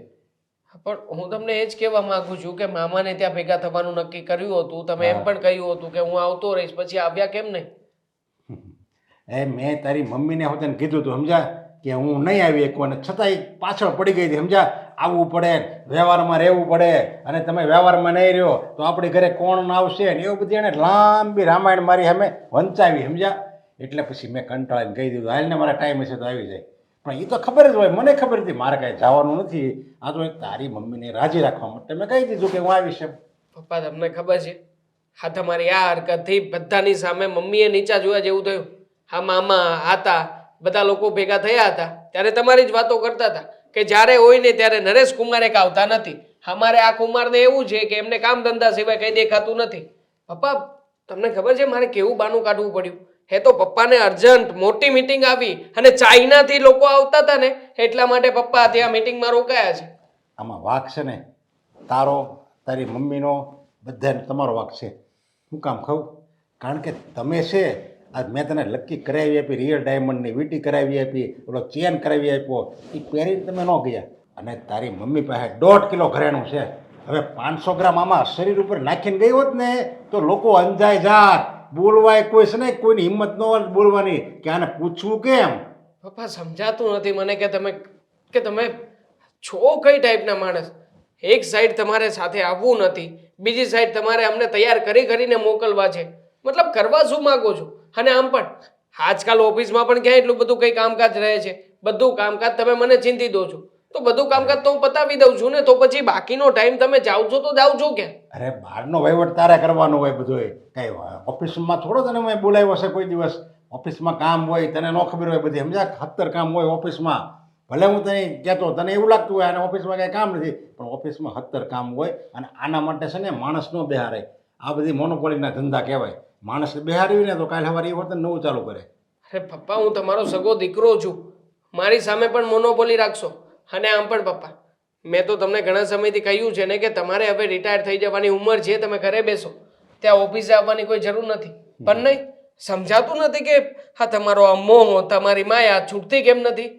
પણ હું તમને એ જ કહેવા માંગુ છું કે મામાને ત્યાં ભેગા થવાનું નક્કી કર્યું હતું. તમે એમ પણ કહ્યું હતું કે હું આવતો રહીશ, પછી આવ્યા કેમ નહીં? એ મેં તારી મમ્મીને હોતે કીધું હતું સમજા કે હું નહીં આવી શકું, અને છતાંય પાછળ પડી ગઈ હતી સમજા. આવવું પડે, વ્યવહારમાં રહેવું પડે, અને તમે વ્યવહારમાં નહીં રહ્યો તો આપણી ઘરે કોણ આવશે ને એવું બધી એને લાંબી રામાયણ મારી સામે વંચાવી સમજ્યા. એટલે પછી મેં કંટાળીને કહી દીધું હાલ ને મારા ટાઈમ હશે તો આવી જાય. પણ એ તો ખબર જ હોય, મને ખબર હતી મારે કાંઈ જવાનું નથી. આ તો તારી મમ્મીને રાજી રાખવા માટે મેં કહી દીધું કે હું આવીશ એમ. પપ્પા તમને ખબર છે, હા તમારી આ હરકતથી બધાની સામે મમ્મીએ નીચા જોયા જેવું થયું. હા મામા હતા, બધા લોકો ભેગા થયા હતા ત્યારે તમારી જ વાતો કરતા હતા કે જ્યારે હોય ને ત્યારે નરેશ કુમાર એક આવતા નથી. અમારે આ કુમારને એવું છે કે એમને કામ ધંધા સિવાય કંઈ દેખાતું નથી. પપ્પા તમને ખબર છે મારે કેવું બાનું કાઢવું પડ્યું? હે તો પપ્પાને અર્જન્ટ મોટી મીટિંગ આવી અને ચાઇનાથી લોકો આવતા હતા ને એટલા માટે પપ્પા ત્યાં મીટિંગમાં રોકાયા છે. આમાં વાંક છે ને તારો, તારી મમ્મીનો, બધાને તમારો વાંક છે. શું કામ કહું? કારણ કે તમે છે આજ મેં તને લક્કી કરાવી આપી, રિયલ ડાયમંડની વીંટી કરાવી આપી, ઓલો ચેન કરાવી આપ્યો, એ પહેરીને તમે ન ગયા. અને તારી મમ્મી પાસે 1.5 કિલો ઘરેણું છે. હવે 500 ગ્રામ આમાં શરીર ઉપર નાખીને ગઈ હોત ને તો લોકો અંજાય જાત, બોલવાય કોઈ છે ને, કોઈની હિંમત ન હોય બોલવાની કે આને પૂછવું કેમ. પપ્પા સમજાતું નથી મને કે તમે છો કઈ ટાઈપના માણસ? એક સાઈડ તમારે સાથે આવવું નથી, બીજી સાઈડ તમારે અમને તૈયાર કરીને મોકલવા છે. મતલબ કરવા શું માંગો છો? અને આમ પણ આજકાલ ઓફિસમાં પણ ક્યાં એટલું બધું કંઈ કામકાજ રહે છે? બધું કામકાજ તમે મને ચીંધી દો છો, તો બધું કામકાજ તો હું પતાવી દઉં છું ને, તો પછી બાકીનો ટાઈમ તમે જાઓ છો તો જાઓ છો ક્યાં? અરે બહારનો વહીવટ તારે કરવાનો હોય બધો. કઈ ઓફિસમાં થોડો તને મેં બોલાવ્યો છે કોઈ દિવસ? ઓફિસમાં કામ હોય તને ન ખબર હોય બધી સમજ્યા. 70 કામ હોય ઓફિસમાં. ભલે હું તને કહેતો, તને એવું લાગતું હોય આને ઓફિસમાં કાંઈ કામ નથી, પણ ઓફિસમાં 70 કામ હોય. અને આના માટે છે ને માણસ ન બેહારે. આ બધી મોનોપોલીના ધંધા કહેવાય. માણસ બેહાર્યું ને તો કાલે સવારે એ વર્તન નવું ચાલુ કરે. અરે પપ્પા હું તમારો સગો દીકરો છું, મારી સામે પણ મોનોપોલી રાખશો? અને આમ પણ પપ્પા મેં તો તમને ઘણા સમયથી કહ્યું છે ને કે તમારે હવે રિટાયર થઈ જવાની ઉંમર છે, તમે ઘરે બેસો, ત્યાં ઓફિસે આવવાની કોઈ જરૂર નથી. પણ નહીં સમજાતું નથી કે હા તમારો આ મોહ, તમારી માયા છૂટતી કેમ નથી?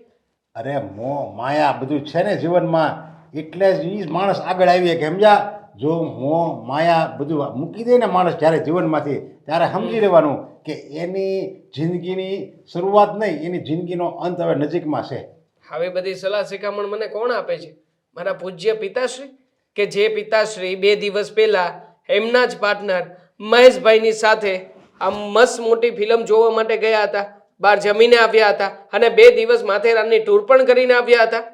અરે મોહ માયા બધું છે ને જીવનમાં, એટલે જ એ માણસ આગળ આવીએ કે સમજ્યા. જો મોહ માયા બધું મૂકી દે ને માણસ જ્યારે જીવનમાંથી, ત્યારે સમજી લેવાનું કે એની જિંદગીની શરૂઆત નહીં, એની જિંદગીનો અંત હવે નજીકમાં છે. આવી બધી સલાહ શિખામણ મને કોણ આપે છે? મારા પૂજ્ય પિતાશ્રી, કે જે પિતાશ્રી 2 દિવસ પહેલા એમના જ પાર્ટનર મહેશભાઈની સાથે આ મસ્ત મોટી ફિલ્મ જોવા માટે ગયા હતા, બહાર જમીને આવ્યા હતા અને 2 દિવસ માથેરાનની ટૂર પણ કરીને આવ્યા હતા.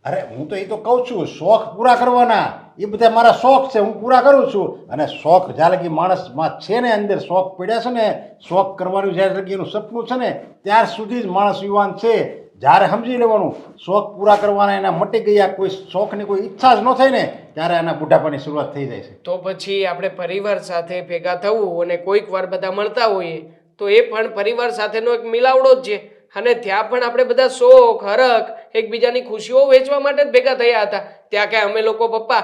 અરે હું તો એ તો કહું છું, શોખ પૂરા કરવાના, એ બધા મારા શોખ છે, હું પૂરા કરું છું. અને શોખ જ્યારે લગી માણસમાં છે ને, અંદર શોખ પડ્યા છે ને, શોખ કરવાનું જ્યારે લગી એનું સપનું છે ને, ત્યાર સુધી જ માણસ યુવાન છે. જ્યારે સમજી લેવાનું શોખ પૂરા કરવાના એના મટી ગયા, કોઈ શોખની કોઈ ઈચ્છા જ ન થઈ ને, ત્યારે એના બુઢાપાની શરૂઆત થઈ જાય છે. તો પછી આપણે પરિવાર સાથે ભેગા થવું અને કોઈક વાર બધા મળતા હોઈએ તો એ પણ પરિવાર સાથેનો એક મિલાવડો જ છે. અને ત્યાં પણ આપણે બધા શોખ હરખ એકબીજાની ખુશીઓ વેચવા માટે જ ભેગા થયા હતા. ત્યાં કે અમે લોકો પપ્પા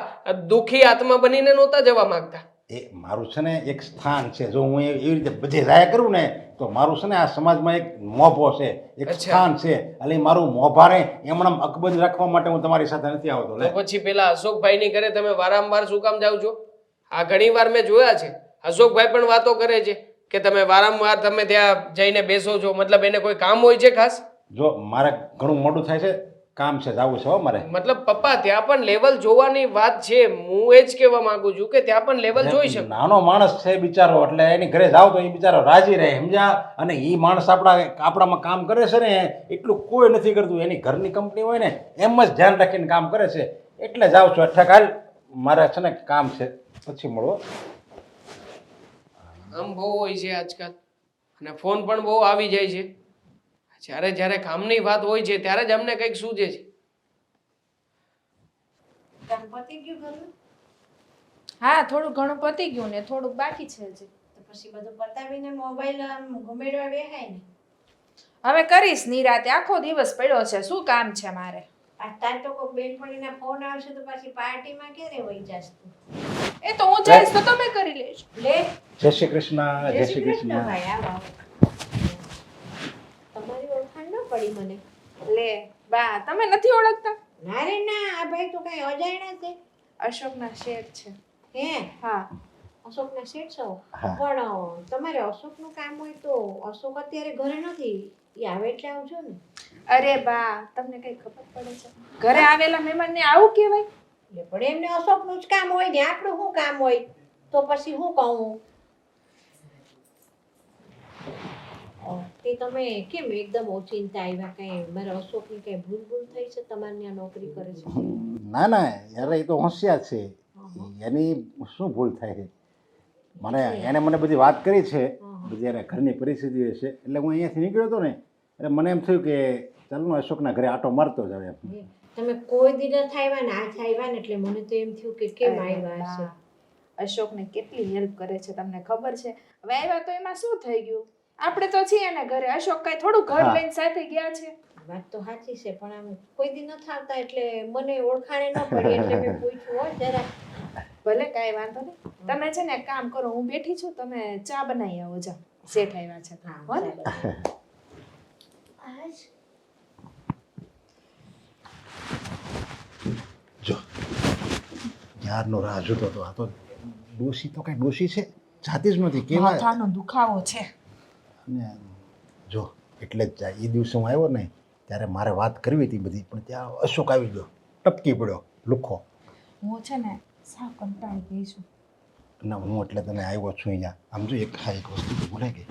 દુઃખી આત્મા બનીને નહોતા જવા માંગતા. એ મારું છે ને એક સ્થાન છે. જો હું એવી રીતે બધે જાય કરું ને તો મારું છે ને આ સમાજમાં એક મોભો છે, એક સ્થાન છે. એટલે મારું મોભાને એમણે અકબંધ રાખવા માટે હું તમારી સાથે નથી આવતો. તો પછી પેલા અશોકભાઈની ઘરે તમે વારંવાર શું કામ જાવ છો? આ ઘણી વાર મેં જોયા છે. અશોકભાઈ પણ વાતો કરે છે કે તમે વારંવાર તમે ત્યાં જઈને બેસો છો. મતલબ એને કોઈ કામ હોય છે ખાસ? જો મારે ઘણું મોડું થાય છે, કામ છે, જવું છે હો મારે. મતલબ પપ્પા ત્યાં પણ લેવલ જોવાની વાત છે. હું એ જ કહેવા માંગુ છું કે ત્યાં પણ લેવલ જોઈ શકો. નાનો માણસ છે બિચારો, એટલે એની ઘરે જાવ તો એ બિચારો રાજી રહે, સમજ્યા? અને એ માણસ આપણામાં કામ કરે છે ને, એટલું કોઈ નથી કરતું. એની ઘરની કંપની હોય ને એમ જ ધ્યાન રાખીને કામ કરે છે, એટલે જાઉં છું. અઠા કાલ મારે છે ને કામ છે, પછી મળો. આમ બહુ હોય છે આજકાલ, અને ફોન પણ બહુ આવી જાય છે. જ્યારે કામની વાત હોય છે ત્યારે જ અમને કંઈક સૂઝે છે. કામ પતી ગયું ઘરનું? હા, થોડું ઘણું પતી ગયું ને થોડુંક બાકી છે હજી. તો પછી બધું પતાવીને મોબાઈલ આમ ઘુમેડવા બેહાય ને. હવે કરીશ નિરાતે, આખો દિવસ પડ્યો છે, શું કામ છે મારે? તાર તો કોઈ બેનપણીના ફોન આવશે તો પછી પાર્ટીમાં ક્યારે વહી જાસ તું? એ તો હું જઈશ તો તમે કરી લેજો. લે જય શ્રી કૃષ્ણ. જય શ્રી કૃષ્ણ. ભાઈ આવો. તમારી ઓળખાણ ન પડી મને. લે બા, તમે નથી ઓળખતા? ના રે ના, આ ભાઈ તો કઈ અજાણ્યા છે. અશોકના શેઠ છે. હે હા. અશોકના શેઠ છો? હા. પણ તમારે અશોકનું કામ હોય તો અશોક અત્યારે ઘરે નથી, એ આવે એટલે આવજો ને. અરે બા, તમને કઈ ખબર પડે છે? ઘરે આવેલા મહેમાનને આવું કહેવાય? એટલે પણ એમને અશોકનું જ કામ હોય ને આપણું શું કામ હોય? તો પછી શું કહું? તે તમે કેમ એકદમ ઓચિંતા આવ્યા? કઈ મારા અશોકની કઈ ભૂલ થઈ છે? તમારે ત્યાં નોકરી કરે છે? ના ના યાર, એ તો હોશિયાર છે. એની શું ભૂલ થાય છે? એને મને બધી વાત કરી છે, બધી એને ઘરની પરિસ્થિતિ છે. એટલે હું અહીંયાથી નીકળ્યો હતો ને, એટલે મને એમ થયું કે ચાલો અશોકના ઘરે આટો મારતો જ હવે. તમે કોઈ દિવસ આવ્યા ને આજ આવ્યા ને એટલે મને તો એમ થયું કે કેમ આવ્યા હશે. અશોકને કેટલી હેલ્પ કરે છે તમને ખબર છે? હવે આવ્યા તો એમાં શું થઈ ગયું? આપણે તો છીએ ને ઘરે. અશોક કઈ થોડું ઘર લઈને સાથે ગયા છે? વાત તો સાચી છે, પણ આમ કોઈ દી નથી આવતા એટલે મને ઓળખાણે ન પડી એટલે મેં પૂછ્યું હો જરા. ભલે કાંઈ વાંધો નહીં. તમે છે ને એક કામ કરો, હું બેઠી છું, તમે ચા બનાવી આવો. જાઓ, શેઠ આવ્યા છે. હો ને? જો યારનો રાહ જોતો હતો. આ તો ડોશી તો કઈ ડોશી છે, જાતી જ નથી. કેવા માથાનો દુખાવો છે. અને જો એટલે જ એ દિવસે હું આવ્યો ને ત્યારે મારે વાત કરવી હતી બધી, પણ ત્યાં અશોક આવી ગયો, ટપકી પડ્યો લુખો. હું છે ને સાવ કંટાળી ગઈ છું. ના હું એટલે તને આવ્યો છું અહીંયા. આમ જો એક વસ્તુ તો ભૂલાઈ ગઈ.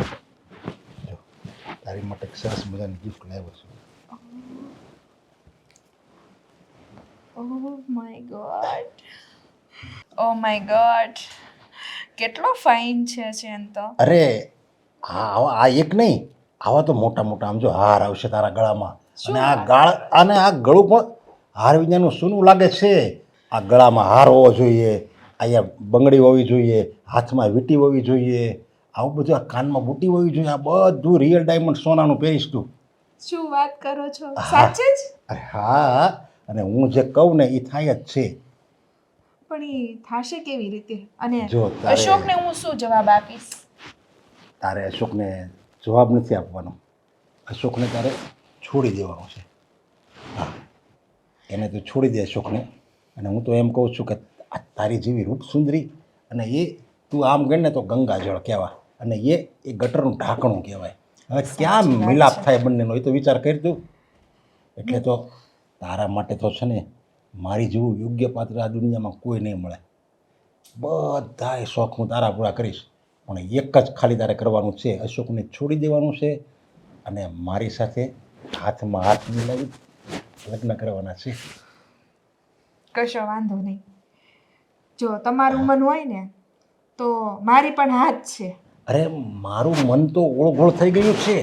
જો તારી માટે એક સરસ મજાની ગિફ્ટ લાવ્યો છું. Oh my God, oh my God, કેટલો ફાઇન છે ચેન તો. અરે આ એક નહીં, આવા તો મોટા મોટા આમ જો હાર આવશે તારા ગળામાં. અને આ ગળું પણ હાર વિનાનું સોનું લાગે છે. આ ગળામાં હાર હોવો જોઈએ, અહીંયા બંગડી હોવી જોઈએ, હાથમાં વીંટી હોવી જોઈએ, આવું બધું આ કાનમાં બુટી હોવી જોઈએ. આ બધું રિયલ ડાયમંડ સોનાનું પહેરીશ તું. શું વાત કરો છો? સાચે જ? અરે હા, અને હું જે કહું ને એ થાય જ છે. પણ એ થાશે કેવી રીતે? અને જો અશોકને હું શું જવાબ આપીશ? તારે અશોકને જવાબ નથી આપવાનો. અશોકને તારે છોડી દેવાનો છે. હા, એને તું છોડી દે અશોકને. અને હું તો એમ કહું છું કે આ તારી જેવી રૂપસુંદરી અને એ તું આમ ગણ ને તો ગંગાજળ કહેવાય અને એ ગટરનું ઢાંકણું કહેવાય. હવે ક્યાં મિલાપ થાય બંનેનો એ તો વિચાર કરી દઉં. એટલે તો તારા માટે તો છે ને મારી જેવું યોગ્ય પાત્ર આ દુનિયામાં કોઈ નહીં મળે. બધાય શોખ હું તારા પૂરા કરીશ, પણ એક જ ખાલી તારે કરવાનું છે, અશોકને છોડી દેવાનું છે અને મારી સાથે હાથમાં હાથ મિલાવી લગ્ન કરવાના છે. કશો વાંધો નહીં. જો તમારું મન હોય ને તો મારી પણ હાથ છે. અરે મારું મન તો ઓળઘોળ થઈ ગયું છે.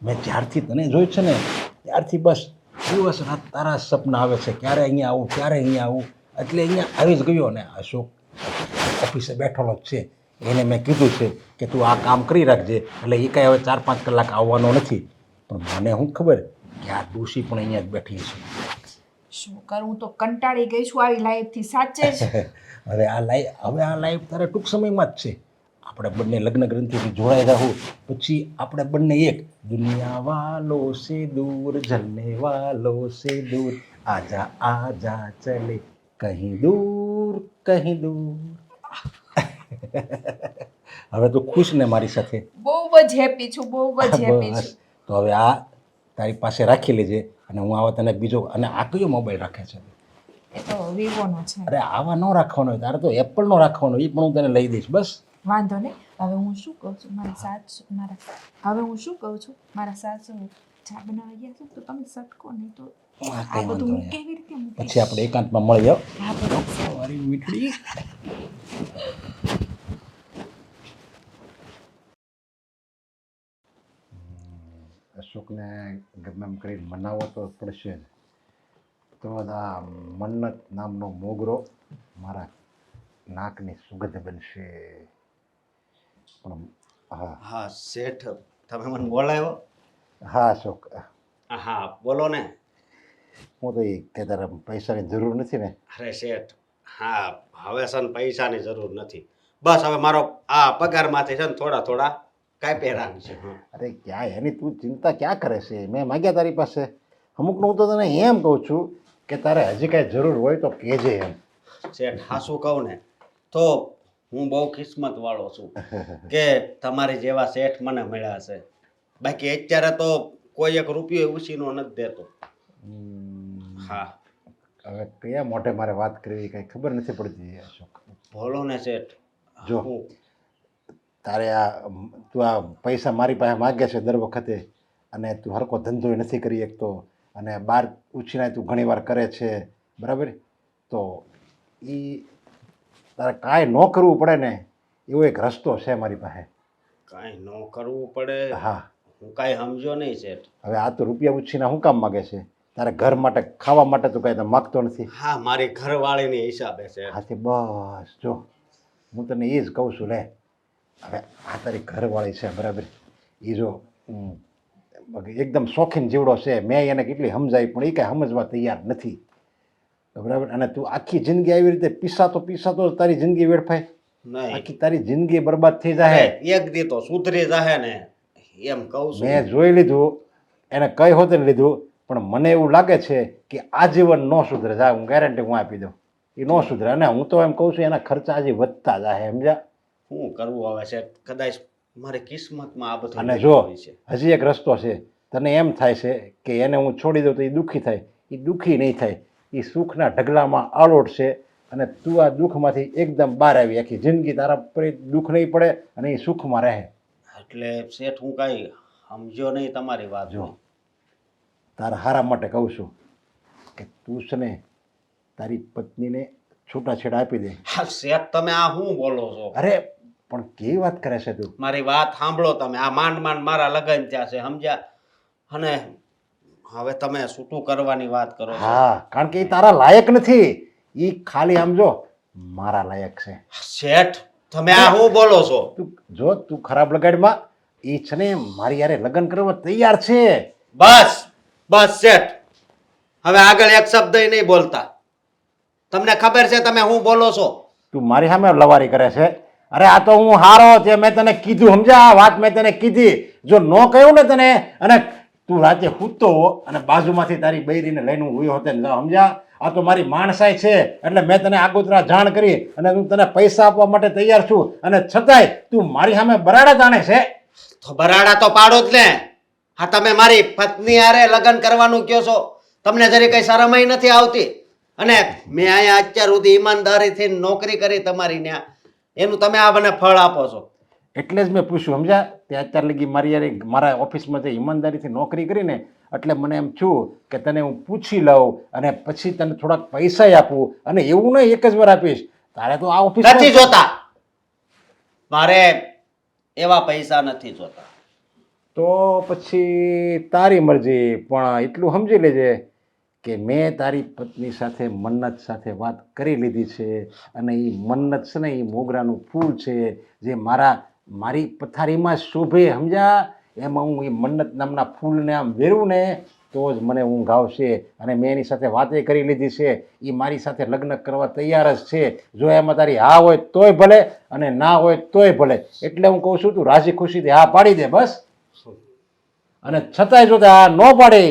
મેં જ્યારથી તને જોઈ છે ને ત્યારથી બસ દિવસ રાત તારા સપના આવે છે, ક્યારે અહીંયા આવું ક્યારે અહીંયા આવું. એટલે અહીંયા આવી જ ગયો ને અશોક ઓફિસે બેઠેલો જ છે. એને મેં કીધું છે કે તું આ કામ કરી રાખજે, એટલે એ કાંઈ હવે 4-5 કલાક આવવાનો નથી. પણ મને શું ખબર કે આ ડોશી પણ અહીંયા જ બેઠી છે. શું કરું, તો કંટાળી ગઈ છું આવી લાઈફથી, સાચે જ. હવે આ લાઈફ તારે ટૂંક સમયમાં જ છે. આપણે બંને લગ્ન ગ્રંથિથી જોડાઈ રહું પછી આપણે બંને એક. દુનિયા વાલો સે દૂર જલને વાલો સે દૂર, આજા આજા ચલે કહી દૂર કહી દૂર. હવે તું ખુશ ને મારી સાથે? બહુ જ હેપી છું, બહુ જ હેપી બસ છું. તો હવે આ તારી પાસે રાખી લેજે અને હું આવા તને બીજો. અને આ કયો મોબાઈલ રાખે છે? એ તો વિવોનો છે. અરે આવા ન રાખવાનો હોય, તારે તો એપલનો રાખવાનો, એ પણ હું તને લઈ દઈશ. બસ વાંધો નહીં. હવે હું શું કહું છું, મારા સાસુ ચા બનાવવા ગયા છે તો તમે સટકો નહીં તો હા, આ કંઈ બધું વાંધો હું નહીં. કેવી રીતે મૂકીશ? પછી આપણે એકાંતમાં મળી આવો. હા, બરાબર. મારી મીઠડી. અશોકને ગમે એમ કરીને મનાવવો તો પડશે જ. તો આ મન્નત નામનો મોગરો મારા નાકની સુગંધ બનશે. પણ હા હા શેઠ, તમે મને બોલાવ્યો? હા અશોક, હા બોલો ને. હું તો એ કે તારે પૈસાની જરૂર નથી ને? અરે શેઠ, હા હવે છે ને પૈસાની જરૂર નથી. બસ હવે મારો આ પગારમાંથી છે ને થોડા થોડા કાપી રાખી છે. હા. અરે ક્યાં એની તું ચિંતા ક્યાં કરે છે? મેં માગ્યા તારી પાસે. અમુકનું હું તો તને એમ કહું છું કે તારે હજી કાંઈ જરૂર હોય તો કહેજે એમ. શેઠ હાસું કહું ને તો હું બહુ કિસ્મત વાળો છું કે તમારી જેવા શેઠ મને મળ્યા છે. બાકી અત્યારે તો કોઈ એક રૂપિયો ઉછીનો નથી દેતો. હા હવે કયા મોઢે મારે વાત કરવી કાંઈ ખબર નથી પડતી અશોક. બોલો ને શેઠ. જો હું તારે તું આ પૈસા મારી પાસે માગે છે દર વખતે, અને તું હરકો ધંધો નથી કરી શકતો, અને બહાર ઉછીના તું ઘણીવાર કરે છે, બરાબર? તો એ તારે કાંઈ ન કરવું પડે ને એવો એક રસ્તો છે મારી પાસે. કાંઈ ન કરવું પડે? હા. હું કાંઈ સમજો નહીં શેઠ. હવે આ તો રૂપિયા ઉછીના શું કામ માગે છે? તારે ઘર માટે ખાવા માટે તું કાંઈ તો માગતો નથી. હા મારી ઘરવાળીની હિસાબે છે. હાથી બસ જો હું તને એ જ કહું છું લે. હવે આ તારી ઘરવાળી છે, બરાબર? એ જો એકદમ શોખીન જીવડો છે. મેં એને કેટલી સમજાવી પણ એ કાંઈ સમજવા તૈયાર નથી, બરાબર? અને તું આખી જિંદગી આવી રીતે પીસાતો તારી જિંદગી વેડફાય, નહીં આખી તારી જિંદગી બરબાદ થઈ જાય. એક દી તો સુધરી જાહે ને એમ કહું છું. મેં જોઈ લીધું, એને કઈ હોતે લીધું, પણ મને એવું લાગે છે કે આજીવન ન સુધરે. જા હું ગેરંટી હું આપી દઉં, એ ન સુધરે. અને હું તો એમ કહું છું એના ખર્ચા હજી વધતા જાય, સમજ્યા? શું કરવું હવે છે? કદાચ મારી કિસ્મતમાં આ બધું અને લખેલું જો હોય છે. હજી એક રસ્તો છે. તને એમ થાય છે કે એને હું છોડી દઉં તો એ દુઃખી થાય. એ દુઃખી નહીં થાય, એ સુખના ઢગલામાં આલોટ છે. અને તું આ દુઃખમાંથી એકદમ બહાર આવી, આખી જિંદગી તારા પર દુઃખ નહીં પડે અને એ સુખમાં રહે. એટલે શેઠ હું કાંઈ સમજ્યો નહીં તમારી વાત. જો તારા હારા માટે કહું છું કે તું છે ને તારી પત્નીને છૂટાછેડા આપી દે. હા શેઠ તમે આ શું બોલો છો? અરે પણ કેવી વાત કરે છે તું? મારી વાત સાંભળો તમે. આ માંડ મારા લગ્ન થયા છે, સમજ્યા? અને હવે તમે છૂટું કરવાની વાત કરો છો. હા, કારણ કે એ તારા લાયક નથી. એ ખાલી આમ જો મારા લાયક છે. શેઠ તમે આ શું બોલો છો? તું જો તું ખરાબ લગાડમાં એ છે ને મારી યારે લગ્ન કરવા તૈયાર છે. બસ શેઠ હવે આગળ એક શબ્દ નહીં બોલતા. તમને ખબર છે તમે શું બોલો છો? તું મારી સામે લવારી કરે છે. અરે આ તો હું હારો છે, મેં તને કીધું, સમજ્યા? આ વાત મેં તને કીધી. જો ન કહ્યું ને તને, અને તું રાતે સૂતો હો અને બાજુમાંથી તારી બૈરીને લઈને હું હુયો હોતે ને જાઓ, સમજ્યા? આ તો મારી માણસાઈ છે એટલે મેં તને આગોતરા જાણ કરી અને હું તને પૈસા આપવા માટે તૈયાર છું અને છતાંય તું મારી સામે બરાડા તાણે છે. તો બરાડા તો પાડો જ ને. હા, તમે મારી પત્ની હારે લગ્ન કરવાનું કહો છો, તમને જરી કઈ શરમય નથી આવતી? અને મેં અહીંયા અત્યાર સુધી ઈમાનદારીથી નોકરી કરી તમારી ત્યાં, એનું તમે આ મને ફળ આપો છો. એટલે જ મેં પૂછ્યું, સમજ્યા? તે અત્યાર લગી મારી યાર મારા ઓફિસમાં જે ઈમાનદારીથી નોકરી કરીને એટલે મને એમ થયું કે તને હું પૂછી લઉં અને પછી તને થોડાક પૈસા આપું. અને એવું નહીં એક જ વાર આપીશ, તારે તો આ ઓફિસ નથી જોતા, મારે એવા પૈસા નથી જોતા. તો પછી તારી મરજી. પણ એટલું સમજી લેજે કે મેં તારી પત્ની સાથે મન્નત સાથે વાત કરી લીધી છે અને એ મન્નત છે ને એ મોગરાનું ફૂલ છે જે મારી પથારીમાં શોભે, સમજ્યા? એમાં હું એ મન્નત નામના ફૂલને આમ વેરું ને તો જ મને ઊંઘ આવશે. અને મેં એની સાથે વાતે કરી લીધી છે, એ મારી સાથે લગ્ન કરવા તૈયાર જ છે. જો એમાં તારી હા હોય તોય ભલે અને ના હોય તોય ભલે. એટલે હું કહું છું તું રાજી ખુશીથી હા પાડી દે બસ. અને છતાંય જો તે આ ન પાડે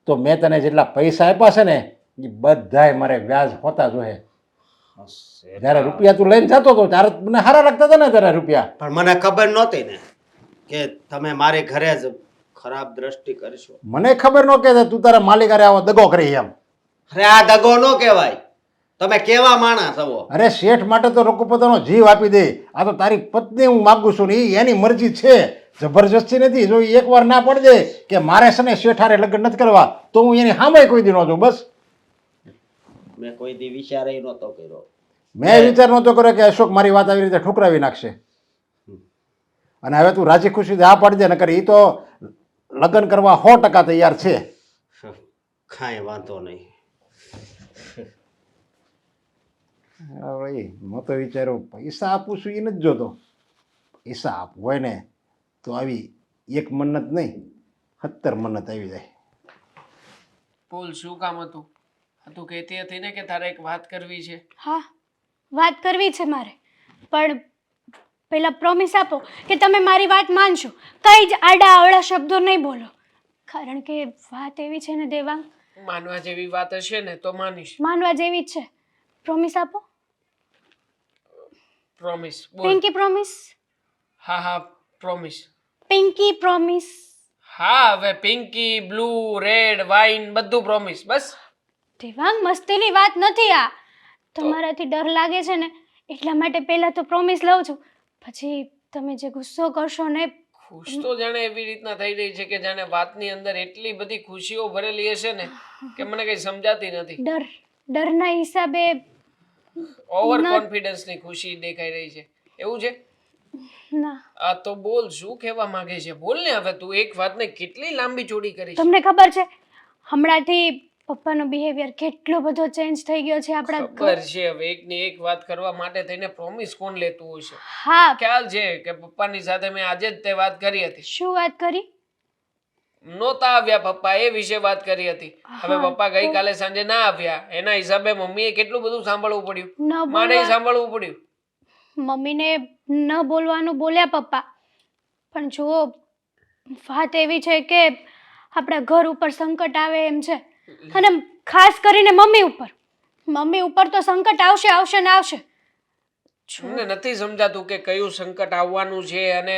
તો મેં તને જેટલા પૈસા આપ્યા છે ને એ બધાય મારે વ્યાજ હોતા જોઈએ. જ્યારે રૂપિયા તું લઈને જતો હતો ત્યારે મને સારા લાગતા હતા ને તારા રૂપિયા. પણ મને ખબર નહોતી ને કે તમે મારી ઘરે જ ખરાબ દ્રષ્ટિ કરશો. મને ખબર ન કે તું તારા માલિકારે આવો દગો કરી એમ. અરે આ દગો ન કહેવાય, તમે કેવા માણસ છો? અરે શેઠ માટે તો લોકો પોતાનો જીવ આપી દે. આ તો તારી પત્ની હું માગું છું ને એની મરજી છે, જબરજસ્તી નથી. જો ઈ એકવાર ના પડી દે કે મારે છે ને શેઠ હારે લગ્ન નથી કરવા તો હું એની સામે કોઈ દી ન છું બસ. મેં કોઈ દી વિચાર નહોતો કર્યો. મેં વિચાર નહોતો કર્યો કે અશોક મારી વાત આવી રીતે ઠુકરાવી નાખશે. અને હવે તું રાજી ખુશીથી હા પાડી દે, નકર એ તો લગ્ન કરવા 100% તૈયાર છે. કાંઈ વાંધો નહીં. મેં તો વિચાર્યું પૈસા આપું છું એ નથી જોતો. પૈસા આપવું હોય ને તો આવી એક મન્નત નહીં 70 મન્નત આવી જાય. બોલ, શું કામ હતું? તું કહેતી હતી ને કે તારે એક વાત કરવી છે. હા, વાત કરવી છે મારે, પણ પહેલા પ્રોમિસ આપો કે તમે મારી વાત માનશો, કઈ જ આડા અવળા શબ્દો નહીં બોલો. કારણ કે વાત એવી છે ને દેવાંગ, માનવા જેવી વાત હશે ને તો માનીશ. માનવા જેવી જ છે. પ્રોમિસ આપો. પ્રોમિસ બોલ. પિંકી પ્રોમિસ. હા હા, પ્રોમિસ. પિંકી પ્રોમિસ. હા, હવે પિંકી, બ્લુ, રેડ, વાઇન બધું પ્રોમિસ. બસ. દેવાંગ, મસ્તીની વાત નથી આ. તમારાથી ડર લાગે છે ને એટલા માટે પહેલા તો પ્રોમિસ લઉં છું, પછી તમે જે ગુસ્સો કરશો ને. ખુશ તો જાણે એવી રીતના થઈ રહી છે કે જાણે વાતની અંદર એટલી બધી ખુશીઓ ભરેલી હશે ને કે મને કઈ સમજાતી નથી. ડરના હિસાબે ઓવર કોન્ફિડન્સ ની ખુશી દેખાઈ રહી છે, એવું છે? ના. આ તો બોલ, શું કહેવા માંગે છે? બોલ ને હવે. તું એક વાતને કેટલી લાંબી ચોડી કરી છે. તમને ખબર છે હમણાંથી પપ્પાનો બિહેવિયર કેટલો બધો ચેન્જ થઈ ગયો છે આપણા ખબર છે. હવે એકની એક વાત કરવા માટે થઈને પ્રોમિસ કોણ લેતું હશે? હા. ખ્યાલ છે કે પપ્પાની સાથે મેં આજે જ તે વાત કરી હતી. શું વાત કરી? નહોતા આવ્યા પપ્પા એ વિશે વાત કરી હતી. હવે પપ્પા ગઈકાલે સાંજે ના આવ્યા એના હિસાબે મમ્મીએ કેટલું બધું સાંભળવું પડ્યું, મારે સાંભળવું પડ્યું. મમ્મીને ન બોલવાનું બોલ્યા પપ્પા, પણ જુઓ વાત એવી છે કે આપણા ઘર ઉપર સંકટ આવે એમ છે, અને ખાસ કરીને મમ્મી ઉપર તો સંકટ આવશે ને આવશે. મને નથી સમજાતું કે કયું સંકટ આવવાનું છે અને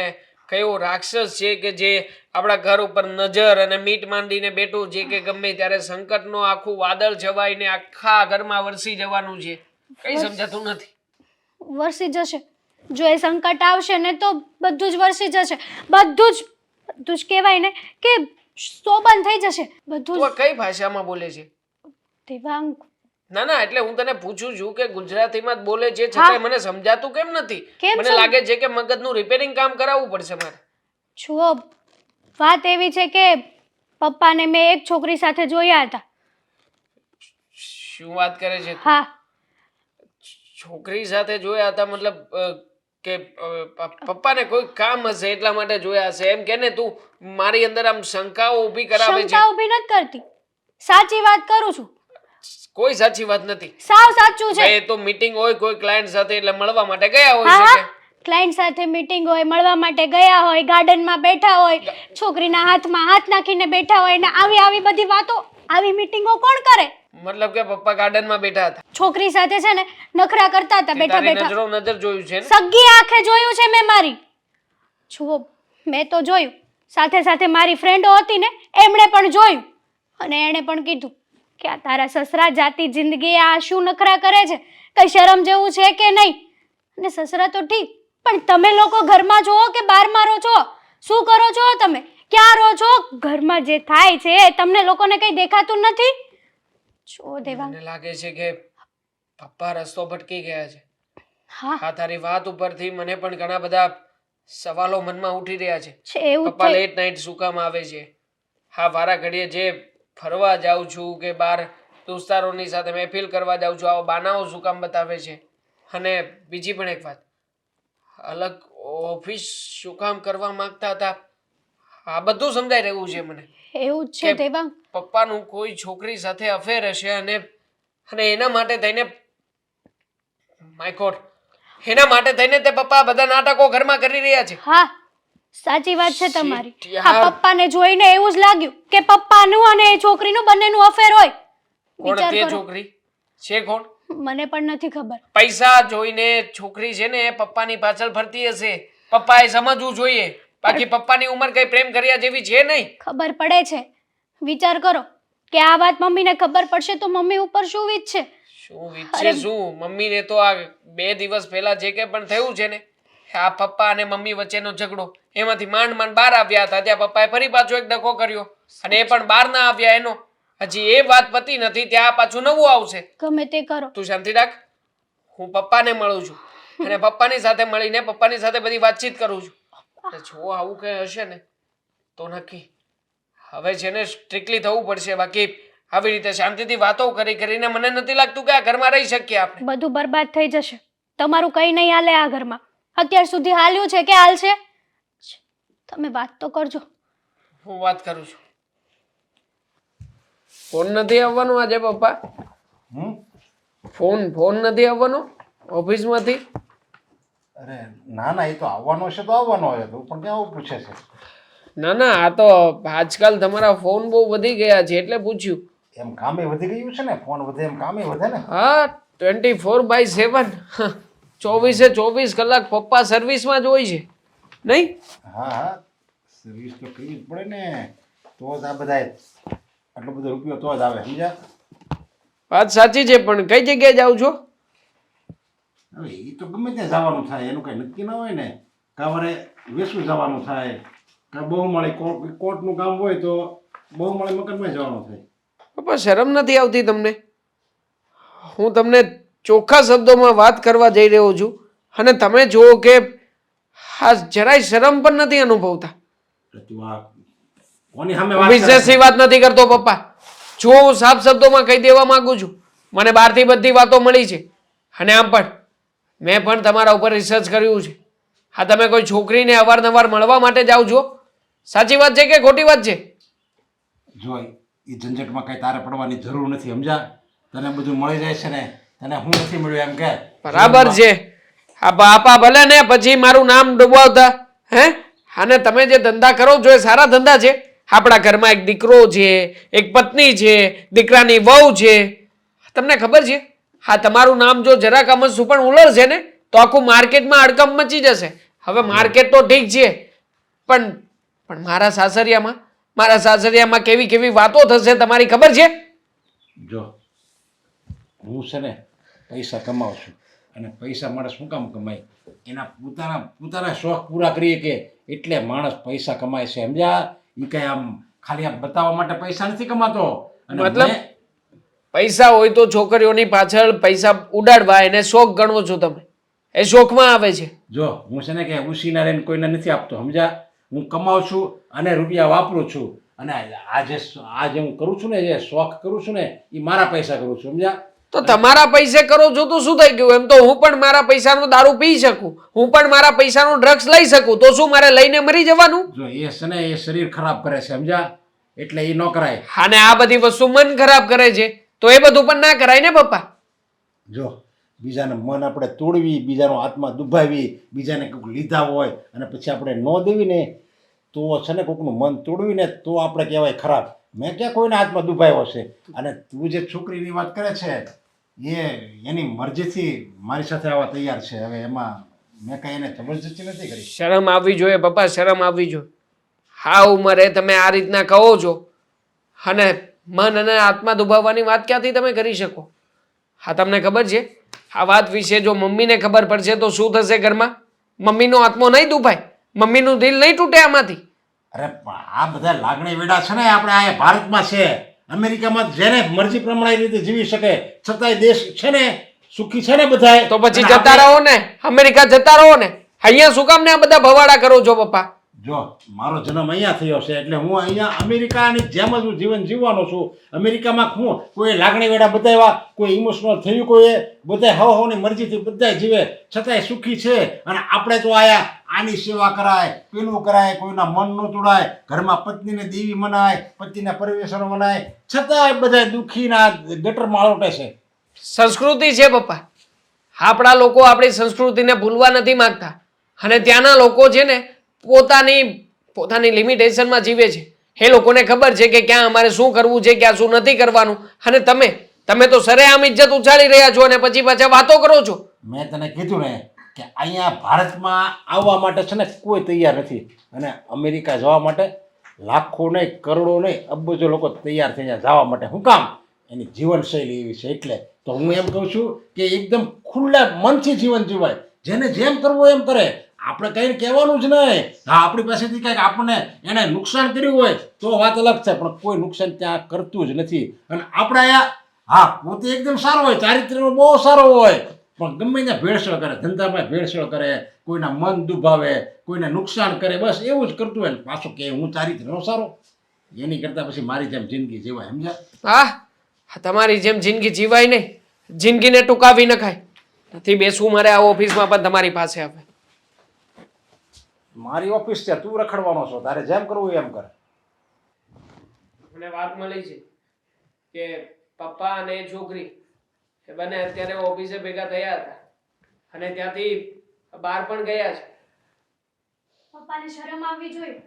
કયો રાક્ષસ છે કે જે આપણા ઘર ઉપર નજર અને મીટ માંડીને બેઠું છે કે ગમે ત્યારે સંકટનો આખું વાદળ છવાઈને આખા ઘરમાં વરસી જવાનું છે. કઈ સમજાતું નથી. વરસી જશે. જો એ સંકટ આવશે ને તો બધું જ વરસી જશે. બધું જ કહેવાય ને કે સોબન થઈ જશે બધું. તું કઈ ભાષામાં બોલે છે? દેવાંગ, ના, એટલે હું તને પૂછું છું કે ગુજરાતીમાં જ બોલે છે છતાંય મને સમજાતું કેમ નથી? મને લાગે છે કે મગજનું રિપેરિંગ કામ કરાવવું પડશે મારે. જુઓ વાત એવી છે કે પપ્પાને મેં એક છોકરી સાથે જોયા હતા. શું વાત કરે છે? હા. છોકરી સાથે જોયા હતા? મતલબ કે પપ્પાને કોઈ કામ હશે એટલા માટે જોયા હશે એમ કે ને? તું મારી અંદર આમ શંકાઓ ઊભી કરાવે છે. શંકા ઊભી નથી કરતી, સાચી વાત કરું છું. કોઈ સાચી વાત નથી. સાવ સાચું છે. એ તો મીટિંગ હોય કોઈ ક્લાયન્ટ સાથે એટલે મળવા માટે ગયા હોય છે. ક્લાયન્ટ સાથે મીટિંગ હોય, મળવા માટે ગયા હોય, ગાર્ડનમાં બેઠા હોય, છોકરીના હાથમાં હાથ નાખીને બેઠા હોય ને આવી બધી વાતો, આવી મીટિંગો કોણ કરે? મતલબ કે પપ્પા ગાર્ડનમાં બેઠા હતા, છોકરી સાથે છે ને નખરા કરતા હતા બેઠા તારી બેઠા. નજરો નજર જોયું છે ને? સગી આંખે જોયું છે મેં મારી. જુઓ, મેં તો જોયું, સાથે સાથે મારી ફ્રેન્ડો હતી ને એમણે પણ જોયું અને એણે પણ કીધું કે આ તારા સસરા જાતી જિંદગી આ શું નખરા કરે છે, કઈ શરમ જેવું છે કે નહીં? અને સસરા તો ઠીક, પણ તમે લોકો ઘરમાં છો કે બહારમાં રહો છો? શું કરો છો તમે? ક્યાં રહો છો? ઘરમાં જે થાય છે તમને લોકોને કઈ દેખાતું નથી? જો દેવાંગ, મને લાગે છે કે પપ્પા રસ્તો ભટકી ગયા છે. હા આ તારી વાત ઉપરથી મને પણ ઘણા બધા સવાલો મનમાં ઉઠી રહ્યા છે. છે એવું જ પપ્પા છે. લેટ નાઇટ શું કામ આવે છે? હા, વારા ઘડીએ જે ફરવા જાઉં છું કે બહાર દોસ્તારોની સાથે મહેફિલ કરવા જાઉં છું, આવા બાનાઓ શું કામ બતાવે છે? અને બીજી પણ એક વાત, અલગ ઓફિસ શું કામ કરવા માંગતા હતા? આ બધું સમજાઈ રહ્યું છે મને. એવું જ છે કે દેવાંગ. પપ્પાનું કોઈ છોકરી સાથે અફેર હશે અને એના માટે થઈને માય ગોડ, એના માટે થઈને તે પપ્પા બધા નાટકો ઘરમાં કરી રહ્યા છે. હા, સાચી વાત છે તમારી. Shit, હા, યાર. પપ્પાને જોઈને એવું જ લાગ્યું કે પપ્પાનું અને એ છોકરીનું બંનેનું અફેર હોય. કોણ વિચાર તે કરો. છોકરી છે? કોણ? મને પણ નથી ખબર. પૈસા જોઈને છોકરી છે ને એ પપ્પાની પાછળ ફરતી હશે. પપ્પાએ સમજવું જોઈએ. બાકી પપ્પાની ઉંમર કઈ પ્રેમ કર્યા જેવી છે નહીં. ખબર પડે છે. વિચાર કરો કે આ વાત મમ્મીને ખબર પડશે તો મમ્મી ઉપર શું વીતશે? શું વિચાર શું? મમ્મીને તો આ 2 દિવસ પહેલા જે કે પણ થયું છે ને, આ પપ્પા અને મમ્મી વચ્ચેનો ઝઘડો, એમાંથી માંડ બહાર આવ્યા હતા ત્યાં પપ્પાએ ફરી પાછો એક ડખો કર્યો અને એ પણ બહાર ના આવ્યા એનો. હજી એ વાત પતી નથી ત્યાં પાછું નવું આવશે. ગમે તે કરો. તું શાંતિ રાખ. હું પપ્પાને મળું છું અને પપ્પાની સાથે મળીને પપ્પાની સાથે બધી વાતચીત કરું છું. અને જો આવું કઈ હશે ને તો નક્કી હવે છે ને સ્ટ્રિક્ટલી થવું પડશે. બાકી આવી રીતે શાંતિથી વાતો કરીને મને નથી લાગતું કે આ ઘરમાં રહી શકીએ આપણે. બધું બરબાદ થઈ જશે. તમારું કઈ નહીં હાલે આ ઘરમાં. અત્યાર સુધી હાલ્યું છે કે હાલશે? તમે વાત તો કરજો. હું વાત કરું છું. ફોન નથી આવવાનો આજે પપ્પા? ફોન નથી આવવાનો ઓફિસમાંથી? અરે ના ના, એ તો આવવાનો છે તો આવવાનો હોય, તો પણ ક્યાં આવું પૂછે છે? ના, આ તો આજકાલ તમારા ફોન બહુ વધી ગયા છે એટલે પૂછ્યું. એમ કામે વધી ગયું છે ને, ફોન વધે એમ કામે વધે ને. હા, 24/7 24 કલાક પપ્પા સર્વિસમાં જ હોય છે નહીં? હા હા, સર્વિસ તો કરવી જ પડે ને, તો જ આ બધા આટલો બધો રૂપિયો તો જ આવે, સમજ્યા? વાત સાચી છે, પણ કઈ જગ્યાએ જાવ છો? હવે એ તો ગમે ત્યાં જવાનું થાય, એનું કઈ નક્કી ના હોય ને. કાં વરે વેસું જવાનું થાય, કાં બહુ મળે કોર્ટનું કામ હોય તો બહુ મળે મકાનમાં જવાનું થાય. પપ્પા શરમ નથી આવતી તમને? હું તમને ચોખ્ખા શબ્દોમાં વાત કરવા જઈ રહ્યો છું અને તમે જુઓ કે હા જરાય શરમ પણ નથી અનુભવતા. એટલે તું આ કોની સામે વાત કરે છે? બિઝનેસની વાત નથી કરતો પપ્પા. જો હું સાફ શબ્દોમાં કહી દેવા માંગુ છું, મને બહારથી બધી વાતો મળી છે અને આમ પણ મેં પણ તમારા ઉપર રિસર્ચ કર્યું છે. હા, તમે કોઈ છોકરીને અવારનવાર મળવા માટે જાઓ છો? સાચી વાત છે કે ખોટી વાત છે? જો એ ઝંઝટમાં કઈ તારે પડવાની જરૂર નથી, સમજા? તને બધું મળી જાય છે ને, તને હું નથી મળ્યું એમ કે? બરાબર છે. આ બાપા ભલે ને પછી મારું નામ ડૂબાવતા હે. અને તમે જે ધંધા કરો છો એ સારા ધંધા છે. આપણા ઘરમાં એક દીકરો છે, એક પત્ની છે, દીકરાની વહુ છે. તમને ખબર છે હા તમારું નામ જો જરાક અમસ્તું પણ ઉલળશે ને તો આખું માર્કેટમાં અડકમ મચી જશે. હવે માર્કેટ તો ઠીક છે, પણ મારા સાસરિયામાં કેવી કેવી વાતો થશે તમારી ખબર છે? જો હું છે ને પૈસા કમાઉં છું, અને પૈસા માણસ શું કામ કમાય? એના પોતાના શોખ પૂરા કરીએ કે એટલે માણસ પૈસા કમાય છે, સમજ્યા? એ કઈ આમ ખાલી આમ બતાવવા માટે પૈસા નથી કમાતો. અને મતલબ પૈસા હોય તો છોકરીઓની પાછળ પૈસા ઉડાડવા એને શોખ ગણવો છો તમે? એ શોખમાં આવે છે? જો હું છે ને કે ઉસીના રહીને કોઈને નથી આપતો, સમજ્યા? હું કમાઉં છું અને રૂપિયા વાપરું છું, અને આ જે હું કરું છું ને, જે શોખ કરું છું ને, એ મારા પૈસા કરું છું, સમજ્યા? તો તમારા પૈસે કરો છો તો શું થઈ ગયું? એમ તો હું પણ મારા પૈસાનો દારૂ પી શકું, હું પણ મારા પૈસાનો ડ્રગ્સ લઈ શકું, તો શું મારે લઈને મરી જવાનું? જો એ છે ને એ શરીર ખરાબ કરે છે, સમજ્યા? એટલે એ ન કરાય. અને આ બધી વસ્તુ મન ખરાબ કરે છે તો એ બધું પણ ના કરાય ને પપ્પા? જો બીજાને મન આપણે તોડવી, બીજાનો આત્મા દુભાવી, બીજાને કંઈક લીધા હોય અને પછી આપણે ન દેવી ને તો છે ને કોઈકનું મન તોડવી ને તો આપણે કહેવાય ખરાબ. મેં ક્યાં કોઈને આત્મા દુભાવ્યો છે? અને તું જે છોકરીની વાત કરે છે એ એની મરજીથી મારી સાથે આવવા તૈયાર છે. હવે એમાં મેં કાંઈ એને જબરજસ્તી નથી કરી. શરમ આવવી જોઈએ પપ્પા, શરમ આવવી જોઈએ. હા ઉંમરે તમે આ રીતના કહો છો અને મન અને આત્મા દુભાવવાની વાત ક્યાંથી તમે કરી શકો? હા તમને ખબર છે આ વાત વિશે જો મમ્મીને ખબર પડશે તો શું થશે ઘરમાં? મમ્મીનો આત્મો નહીં દુભાય, મમ્મીનું દિલ નહીં તૂટે આમાંથી. અરે પણ આ બધા લાગણી વેડા છે ને આપણે આ ભારતમાં છે. અમેરિકામાં જેને મરજી પ્રમાણે રીતે જીવી શકે છતાંય દેશ છે ને સુખી છે ને બધાય. તો પછી અને જતા રહો ને, અમેરિકા જતા રહો ને. અહીંયા શું કામ ને આ બધા ભવાડા કરો છો પપ્પા? જો મારો જન્મ અહીંયા થયો છે એટલે હું અહીંયા અમેરિકાની જેમ જ હું જીવન જીવવાનો છું. અમેરિકામાં હું કોઈ લાગણી વેડા બતાવ્યા, કોઈ ઇમોશનલ થયું, કોઈ બધા હવની મરજીથી બધા જીવે છતાંય સુખી છે. અને આપણે તો આયા આની સેવા કરાય, પેલું કરાય, કોઈના મન ન તોડાય, ઘરમાં પત્નીને દેવી મનાય, પતિના પરિવેશનો મનાય, છતાંય બધા દુઃખીના ગટરમાં આલોટે છે. સંસ્કૃતિ છે પપ્પા. આપણા લોકો આપણી સંસ્કૃતિને ભૂલવા નથી માંગતા અને ત્યાંના લોકો છે ને પોતાની લિમિટેશનમાં જીવે છે. એ લોકોને ખબર છે કે ક્યાં અમારે શું કરવું છે, ક્યાં શું નથી કરવાનું. અને તમે તો સરેઆમ ઇજ્જત ઉછાળી રહ્યા છો અને પછી પાછા વાતો કરો છો. મેં તને કીધું ને કે અહીંયા ભારતમાં આવવા માટે છે ને કોઈ તૈયાર નથી અને અમેરિકા જવા માટે લાખો નહીં, કરોડો નહીં, અબજો લોકો તૈયાર થઈ જાય જવા માટે. શું કામ? એની જીવનશૈલી એવી છે. એટલે તો હું એમ કહું છું કે એકદમ ખુલ્લા મનથી જીવન જીવાય, જેને જેમ કરવું એમ કરે. આપણે કંઈ કહેવાનું જ નહીં. હા આપણી પાસેથી કંઈક આપણને એને નુકસાન કર્યું હોય તો વાત અલગ છે, પણ કોઈ નુકસાન ત્યાં કરતું જ નથી. અને આપણે અહીંયા હા પોતે એકદમ સારો હોય, ચારિત્ર્યનો બહુ સારો હોય, પણ ગમે ત્યાં ભેળસેળ કરે, ધંધામાં ભેળસેળ કરે, કોઈના મન દુભાવે, કોઈને નુકસાન કરે, બસ એવું જ કરતું હોય. પાછું કે હું ચારિત્ર્યનો સારો, એની કરતાં પછી મારી જેમ જિંદગી જીવાય. સમજ્યા? હા તમારી જેમ જિંદગી જીવાય નહીં, જિંદગીને ટૂંકાવી નખાય. નથી બેસવું મારે આ ઓફિસમાં પણ તમારી પાસે આવે. મારી ઓફિસ છે, તું રખડવાનો છો, તારે જેમ કરવું એમ કર. મને વાત મળી છે કે પપ્પા અને એ છોકરી એ બંને અત્યારે ઓફિસે ભેગા થયા હતા અને ત્યાંથી બહાર પણ ગયા છે. પપ્પાને શરમ આવવી જોઈએ.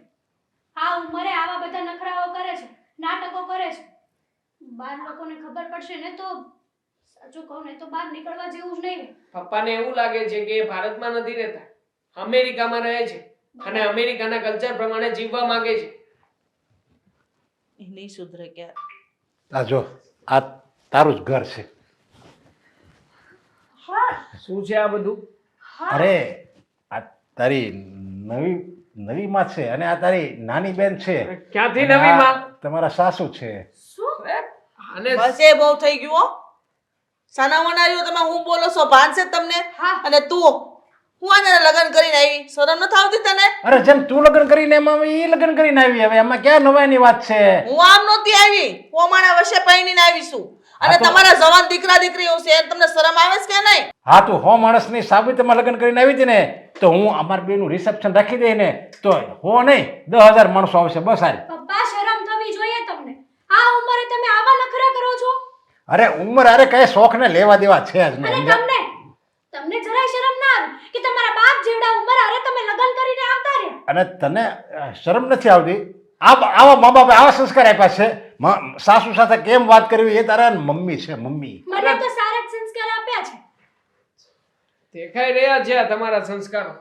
આ ઉંમરે આવા બધા નખરાઓ કરે છે, નાટકો કરે છે. બાર લોકોને ખબર પડશે ને તો સાચું કહું ને તો બહાર નીકળવા જેવું જ નહીં. પપ્પાને એવું લાગે છે કે એ ભારતમાં નથી રહેતા, અમેરિકામાં રહે છે અને અમેરિકાના કલ્ચર પ્રમાણે જીવવા માંગે છે. એ નહીં સુધરે ક્યારે. આ જો આ તારું જ ઘર છે. શું છે આ બધું? અરે આ તારી નવી માં છે અને આ તારી નાની બેન છે. ક્યાંથી અને નવી આ માં? તમારા સાસુ છે. અને બસ એ બહુ થઈ ગયું હો. સાના મનાર્યો તમે હું બોલો છો? ભાન છે તમને? અને તું હું આને લગ્ન કરીને આવી, શરમ નથી આવતી તને? અરે જેમ તું લગ્ન કરીને એમાં એ લગ્ન કરીને આવી. હવે એમાં ક્યાં નવાઈની વાત છે? હું આમ નહોતી આવી, હું અમારા વશે પૈણીને આવીશું. અને હા તો- તમારા જવાન દીકરા દીકરીઓ છે એમ તમને શરમ આવે છે કે નહીં? હા તું હો માણસની સાબિતીમાં લગ્ન કરીને આવી હતી ને તો હું અમાર બેનું રિસેપ્શન રાખી દઈ ને તો હો નહીં 10,000 માણસો આવશે બસ. હારી પપ્પા શરમ થવી જોઈએ તમને. આ ઉંમરે તમે આવા નખરા કરો છો. અરે ઉંમર અરે કઈ શોખ ને લેવા દેવા છે જ અને નહીં. તમને જરાય શરમ ના આવે કે તમારા બાપ જેવડા ઉંમર આરે તમે લગ્ન કરીને આવતા રહ્યા? અને તને શરમ નથી આવતી? આવા મા બાપે આવા સંસ્કાર આપ્યા છે. સાસુ સાથે કેમ વાત કરવી એ તારા મમ્મી છે, મમ્મી. મને તો સારા જ સંસ્કાર આપ્યા છે. દેખાઈ રહ્યા છે આ તમારા સંસ્કારો.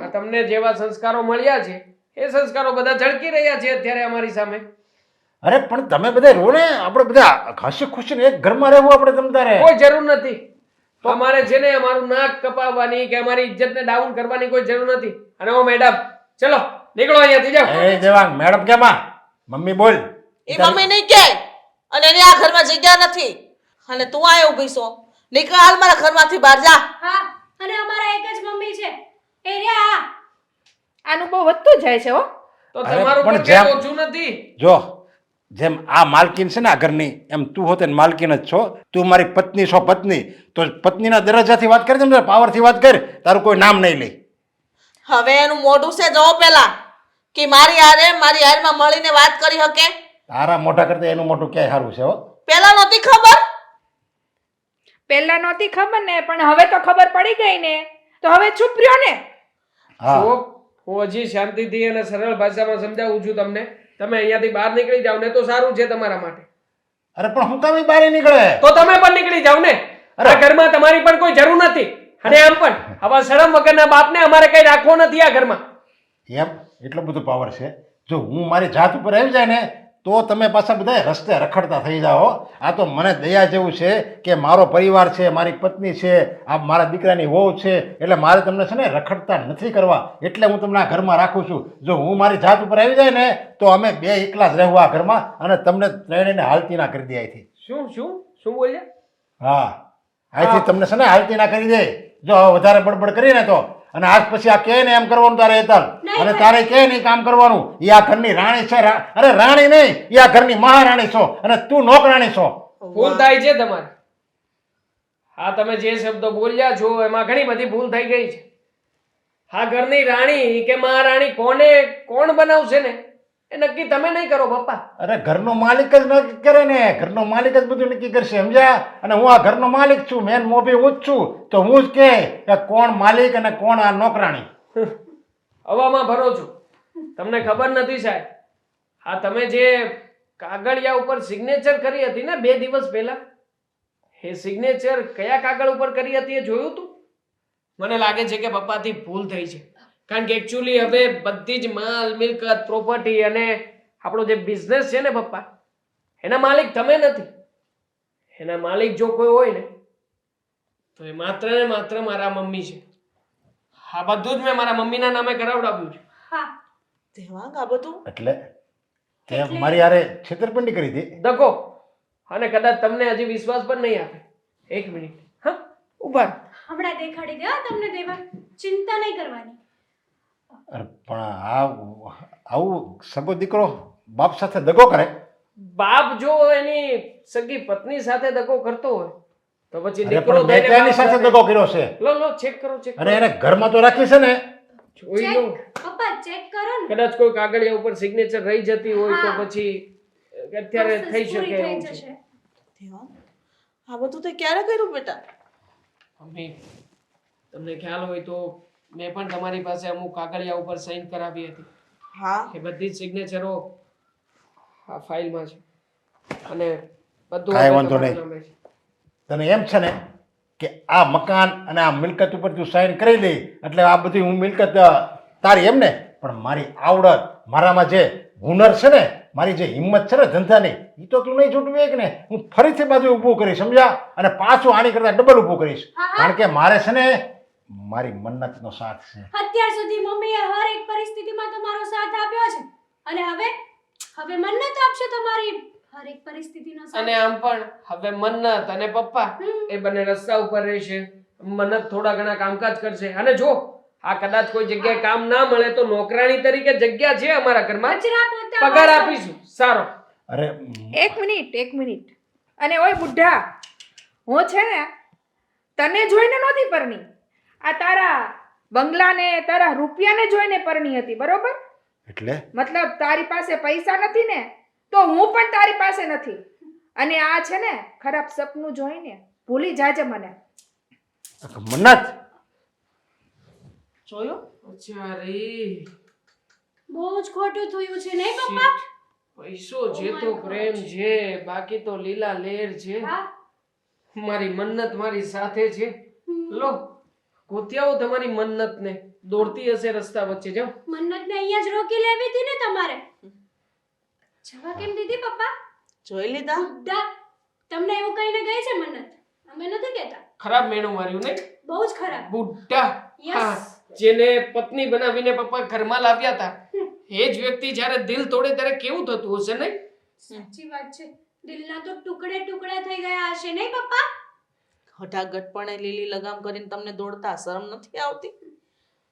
આ તમને જેવા સંસ્કારો મળ્યા છે એ સંસ્કારો બધા ઝળકી રહ્યા છે અત્યારે અમારી સામે. અરે પણ તમે બધા રો ને, આપણે બધા હસી ખુશી એક ઘરમાં રહેવું આપણે તમ તારે. કોઈ જરૂર નથી. અમારે છે ને અમારું નાક કપાવવાની કે અમારી ઇજ્જતને ડાઉન કરવાની કોઈ જરૂર નથી. અને ઓ મેડમ ચલો નીકળો અહીંયાથી જાઓ. એ દેવાંગ મેડમ કેમ? મમ્મી બોલ. એ મમ્મી નહીં કહે અને એની આ ઘરમાં જગ્યા નથી. અને તું આ ઊભી છો, નીકળ હાલ મારા ઘરમાંથી બહાર જા. હા, અને અમારા એક જ મમ્મી છે એ રહ્યા. આનું બહુ વધતું જાય છે હો. તો અરે તમારું પણ પણ કઈ જેમ- ઓછું નથી. જો જેમ આ માલકીન છે ને આ ઘરની એમ તું હોતે ને માલકીન જ છો. તું મારી પત્ની છો, પત્ની તો પત્નીના દરજ્જાથી વાત કરી દે, પાવરથી વાત કર. તારું કોઈ નામ નહીં લઈ. હવે એનું મોઢું છે જો પેલા કે મારી હારમાં મળીને વાત કરી શકે. તારા મોઢા કરતા એનું મોઢું ક્યાંય સારું છે હો. પેલા નહોતી ખબર. પહેલા નહોતી ખબર ને, પણ હવે તો ખબર પડી ગઈ ને, તો હવે ચૂપ રહ્યો ને. હા જો હું હજી શાંતિથી અને સરળ ભાષામાં સમજાવું છું તમને. તમે અહીંયાથી બહાર નીકળી જાવ ને તો સારું છે તમારા માટે. અરે પણ હું કામ બહાર નીકળે? તો તમે પણ નીકળી જાવ ને. આ ઘરમાં તમારી પણ કોઈ જરૂર નથી. અને આમ પણ આવા શરમ વગરના બાપને અમારે કઈ રાખવો નથી આ ઘરમાં. એમ એટલો બધો પાવર છે? જો હું મારી જાત ઉપર આવી જાય ને તો તમે પાછા બધા રસ્તે રખડતા થઈ જાઓ. આ તો મને દયા જેવું છે કે મારો પરિવાર છે, મારી પત્ની છે, આ મારા દીકરાની વહુ છે, એટલે મારે તમને છે ને રખડતા નથી કરવા, એટલે હું તમને આ ઘરમાં રાખું છું. જો હું મારી જાત ઉપર આવી જાય ને તો અમે બે એકલા જ રહેવું આ ઘરમાં, અને તમને ત્રણેયને હાલતી ના કરી દે અહીંથી. શું શું શું બોલ્યા? હા, અહીંથી તમને છે ને હાલતી ના કરી દે. જો હવે વધારે બડબડ કરીને તો, અને આજ પછી આ કે ને એમ કરવાનું તારે હેતલ, અને તારે કે નહીં કામ કરવાનું. એ આ ઘરની રાણી છે. અરે રાણી નહીં, એ આ ઘરની મહારાણી છો, અને તું નોકરાણી છો. ભૂલ થાય છે તમારે. હા, તમે જે શબ્દો બોલ્યા છો એમાં ઘણી બધી ભૂલ થઈ ગઈ છે. હા, ઘરની રાણી કે મહારાણી કોણ બનાવશે ને એ નક્કી તમે નહીં કરો પપ્પા. અરે ઘરનો માલિક જ નક્કી કરે ને, ઘરનો માલિક જ બધું નક્કી કરશે, સમજ્યા? અને હું આ ઘરનો માલિક છું, મેન મોભી હું જ છું, તો હું જ કે કોણ માલિક અને કોણ આ નોકરાણી. હવામાં ભરો છો, તમને ખબર નથી સાહેબ. હા, તમે જે કાગળિયા ઉપર સિગ્નેચર કરી હતી ને 2 દિવસ પહેલા, એ સિગ્નેચર કયા કાગળ ઉપર કરી હતી એ જોયું તું? મને લાગે છે કે પપ્પાથી ભૂલ થઈ છે. કારણ કે એકચ્યુઅલી હવે બધી જ માલ મિલકત પ્રોપર્ટી અને આપણો જે બિઝનેસ છે ને પપ્પા, એના માલિક તમે નથી. એના માલિક જો કોઈ હોય ને તો એ માત્ર ને માત્ર મારા મમ્મી છે. આ બધું જ મેં મારા મમ્મીના નામે કરાવડાવ્યું છે. હા, દેવાંગ આ બધું એટલે તે મારી હારે છેતરપિંડી કરી હતી. દગો. અને કદાચ તમને હજી વિશ્વાસ પણ નહીં આપે. 1 મિનિટ. હા, ઉભા રહો. હમણાં દેખાડી દે તમને દેવા, ચિંતા નહીં કરવાની. અરે પણ આવું સગો દીકરો બાપ સાથે દગો કરે? બાપ જો એની સગી પત્ની સાથે દગો કરતો હોય તો પછી અરે દીકરો પણ મેં થઈને ક્યાંની બાપ સાથે દગો કર્યો છે? લો ચેક કરો ચેક અને કરો. એને ઘરમાં તો રાખી છે ને. જોઈ લો. પપ્પા ચેક કરો ને. કદાચ કોઈ કાગળિયા ઉપર સિગ્નેચર રહી જતી હોય તો હા. પછી અત્યારે થઈ શકે પૂરી એવું થઈ છે. જશે. દેવાંગ આ બધું તે ક્યારે કર્યું બેટા? મમ્મી, તમને ખ્યાલ હોય તો મેં પણ તમારી પાસે અમુક કાગળિયા ઉપર સાઈન કરાવી હતી. હા, એ બધી જ સિગ્નેચરો આ ફાઇલમાં છે અને બધું કાંઈ હવે વાંધો તમારા નહીં. નામે છે. તને એમ છે ને કે આ મકાન અને આ મિલકત ઉપર તું સાઈન કરી દે એટલે આ બધી હું મિલકત તારી, એમ ને? પણ મારી આવડત, મારામાં જે હુનર છે ને, મારી જે હિંમત છે ને ધંધાની, એ તો તું નહીં છૂટવી કે ને. હું ફરીથી બાજુ ઊભું કરીશ, સમજ્યા? અને પાછું આની કરતા ડબલ ઊભું કરીશ. કારણ કે મારે છે ને મારી મન્નતનો સાથ છે. અત્યાર સુધી મમ્મીએ હર એક પરિસ્થિતિમાં તમારો સાથ આપ્યો છે, અને હવે મન્નત આપશે તમારી હર એક પરિસ્થિતિનો સાથ. અને આમ પણ હવે મન્નત અને પપ્પા એ બંને રસ્તા ઉપર રહેશે. મન્નત થોડા ઘણા કામકાજ કરશે. અને જો આ કદાચ કોઈ જગ્યાએ કામ ના મળે તો નોકરાણી તરીકે જગ્યા છે અમારા ઘરમાં, કચરા પોતા પગાર વાસણ. આપીશું સારો. અરે 1 મિનિટ. અને ઓય બુઢા, હું છે ને તને જોઈને નહોતી પરણી, આ તારા બંગલાને તારા રૂપિયાને જોઈને પરણી હતી, બરોબર? એટલે મતલબ તારી પાસે પૈસા નથી ને તો હું પણ તારી પાસે નથી. અને આ છે ને ખરાબ સપનું જોઈને ભૂલી જાજે મને. મન્નત, જોયું? અચ્છા રે, બહુ જ ખોટું થયું છે નહીં પપ્પા? પૈસો જે તો પ્રેમ છે, બાકી તો લીલા લેર છે. હા. મારી મન્નત મારી સાથે છે. લો ગોતી આવો તમારી મન્નત ને. દોડતી હશે રસ્તા વચ્ચે. જાઓ. મન્નતને અહીંયા જ રોકી લેવી હતી ને તમારે. જવા કેમ દીધી પપ્પા? જોઈ લીધા? બુદ્ધા, તમને એવું કહીને ગઈ છે મન્નત? અમે નથી કહેતા. ખરાબ મેણું માર્યું નહીં? બહુ જ ખરાબ. બુઢ્ઢા. Yes. હા, જેને પત્ની બનાવીને પપ્પા ઘરમાં લાવ્યા હતા, એ જ વ્યક્તિ જ્યારે દિલ તોડે ત્યારે કેવું થતું હશે નહીં? સાચી વાત છે. દિલના તો ટુકડે ટુકડા થઈ ગયા હશે નહીં પપ્પા? હઠાગઢપણે લીલી લગામ કરીને તમને દોડતા શરમ નથી આવતી?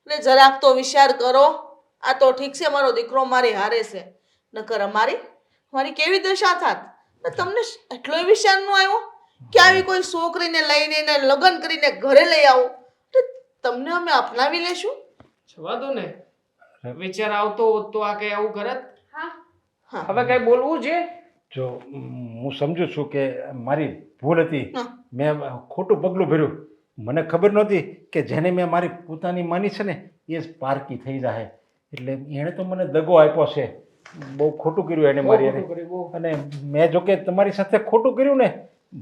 એટલે જરાક તો વિચાર કરો. આ તો ઠીક છે મારો દીકરો મારી હારે છે, નકર મારી કેવી દશા થાત? ને તમને એટલો વિચાર ન આવ્યો કે આવી કોઈ છોકરીને લઈને એને લગ્ન કરીને ઘરે લઈ આવો તો તમને અમે અપનાવી લેશું? જવા દો ને. વિચાર આવતો હોત તો આ કઈ આવું કરત? હા. હા, હવે કઈ બોલવું છે? જો હું સમજુ છું કે મારી ભૂલ હતી, મેં ખોટું પગલું ભર્યું. મને ખબર નહોતી કે જેને મેં મારી પોતાની માની છે ને એ જ પારકી થઈ જાય. એટલે એણે તો મને દગો આપ્યો છે. બહુ ખોટું કર્યું એને મારી હારે. અને મેં જો કે તમારી સાથે ખોટું કર્યું ને,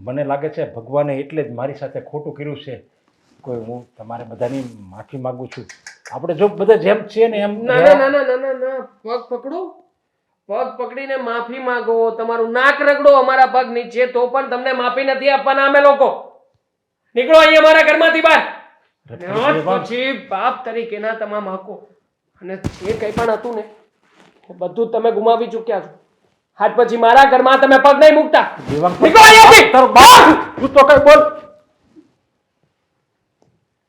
મને લાગે છે ભગવાને એટલે જ મારી સાથે ખોટું કર્યું છે. કોઈ હું તમારે બધાની માફી માગું છું. આપણે જો બધા જેમ છીએ ને એમ ના ના ના ના ના ના પગ પકડો, પગ પકડીને માફી માંગો, તમારું નાક રગડો અમારા પગ નીચે, તો પણ તમને માફી નથી આપવાના અમે લોકો. નીકળો અહીંયા મારા ઘરમાંથી બહાર. અને આજ પછી બાપ તરીકેના તમામ હકો અને જે કંઈ પણ હતું ને એ બધું તમે ગુમાવી ચૂક્યા છો. આજ પછી મારા ઘરમાં તમે પગ નહીં મૂકતા. દેવાંગ નીકળો અહીંયાથી. તારો બાપ તું તો કઈ બોલ.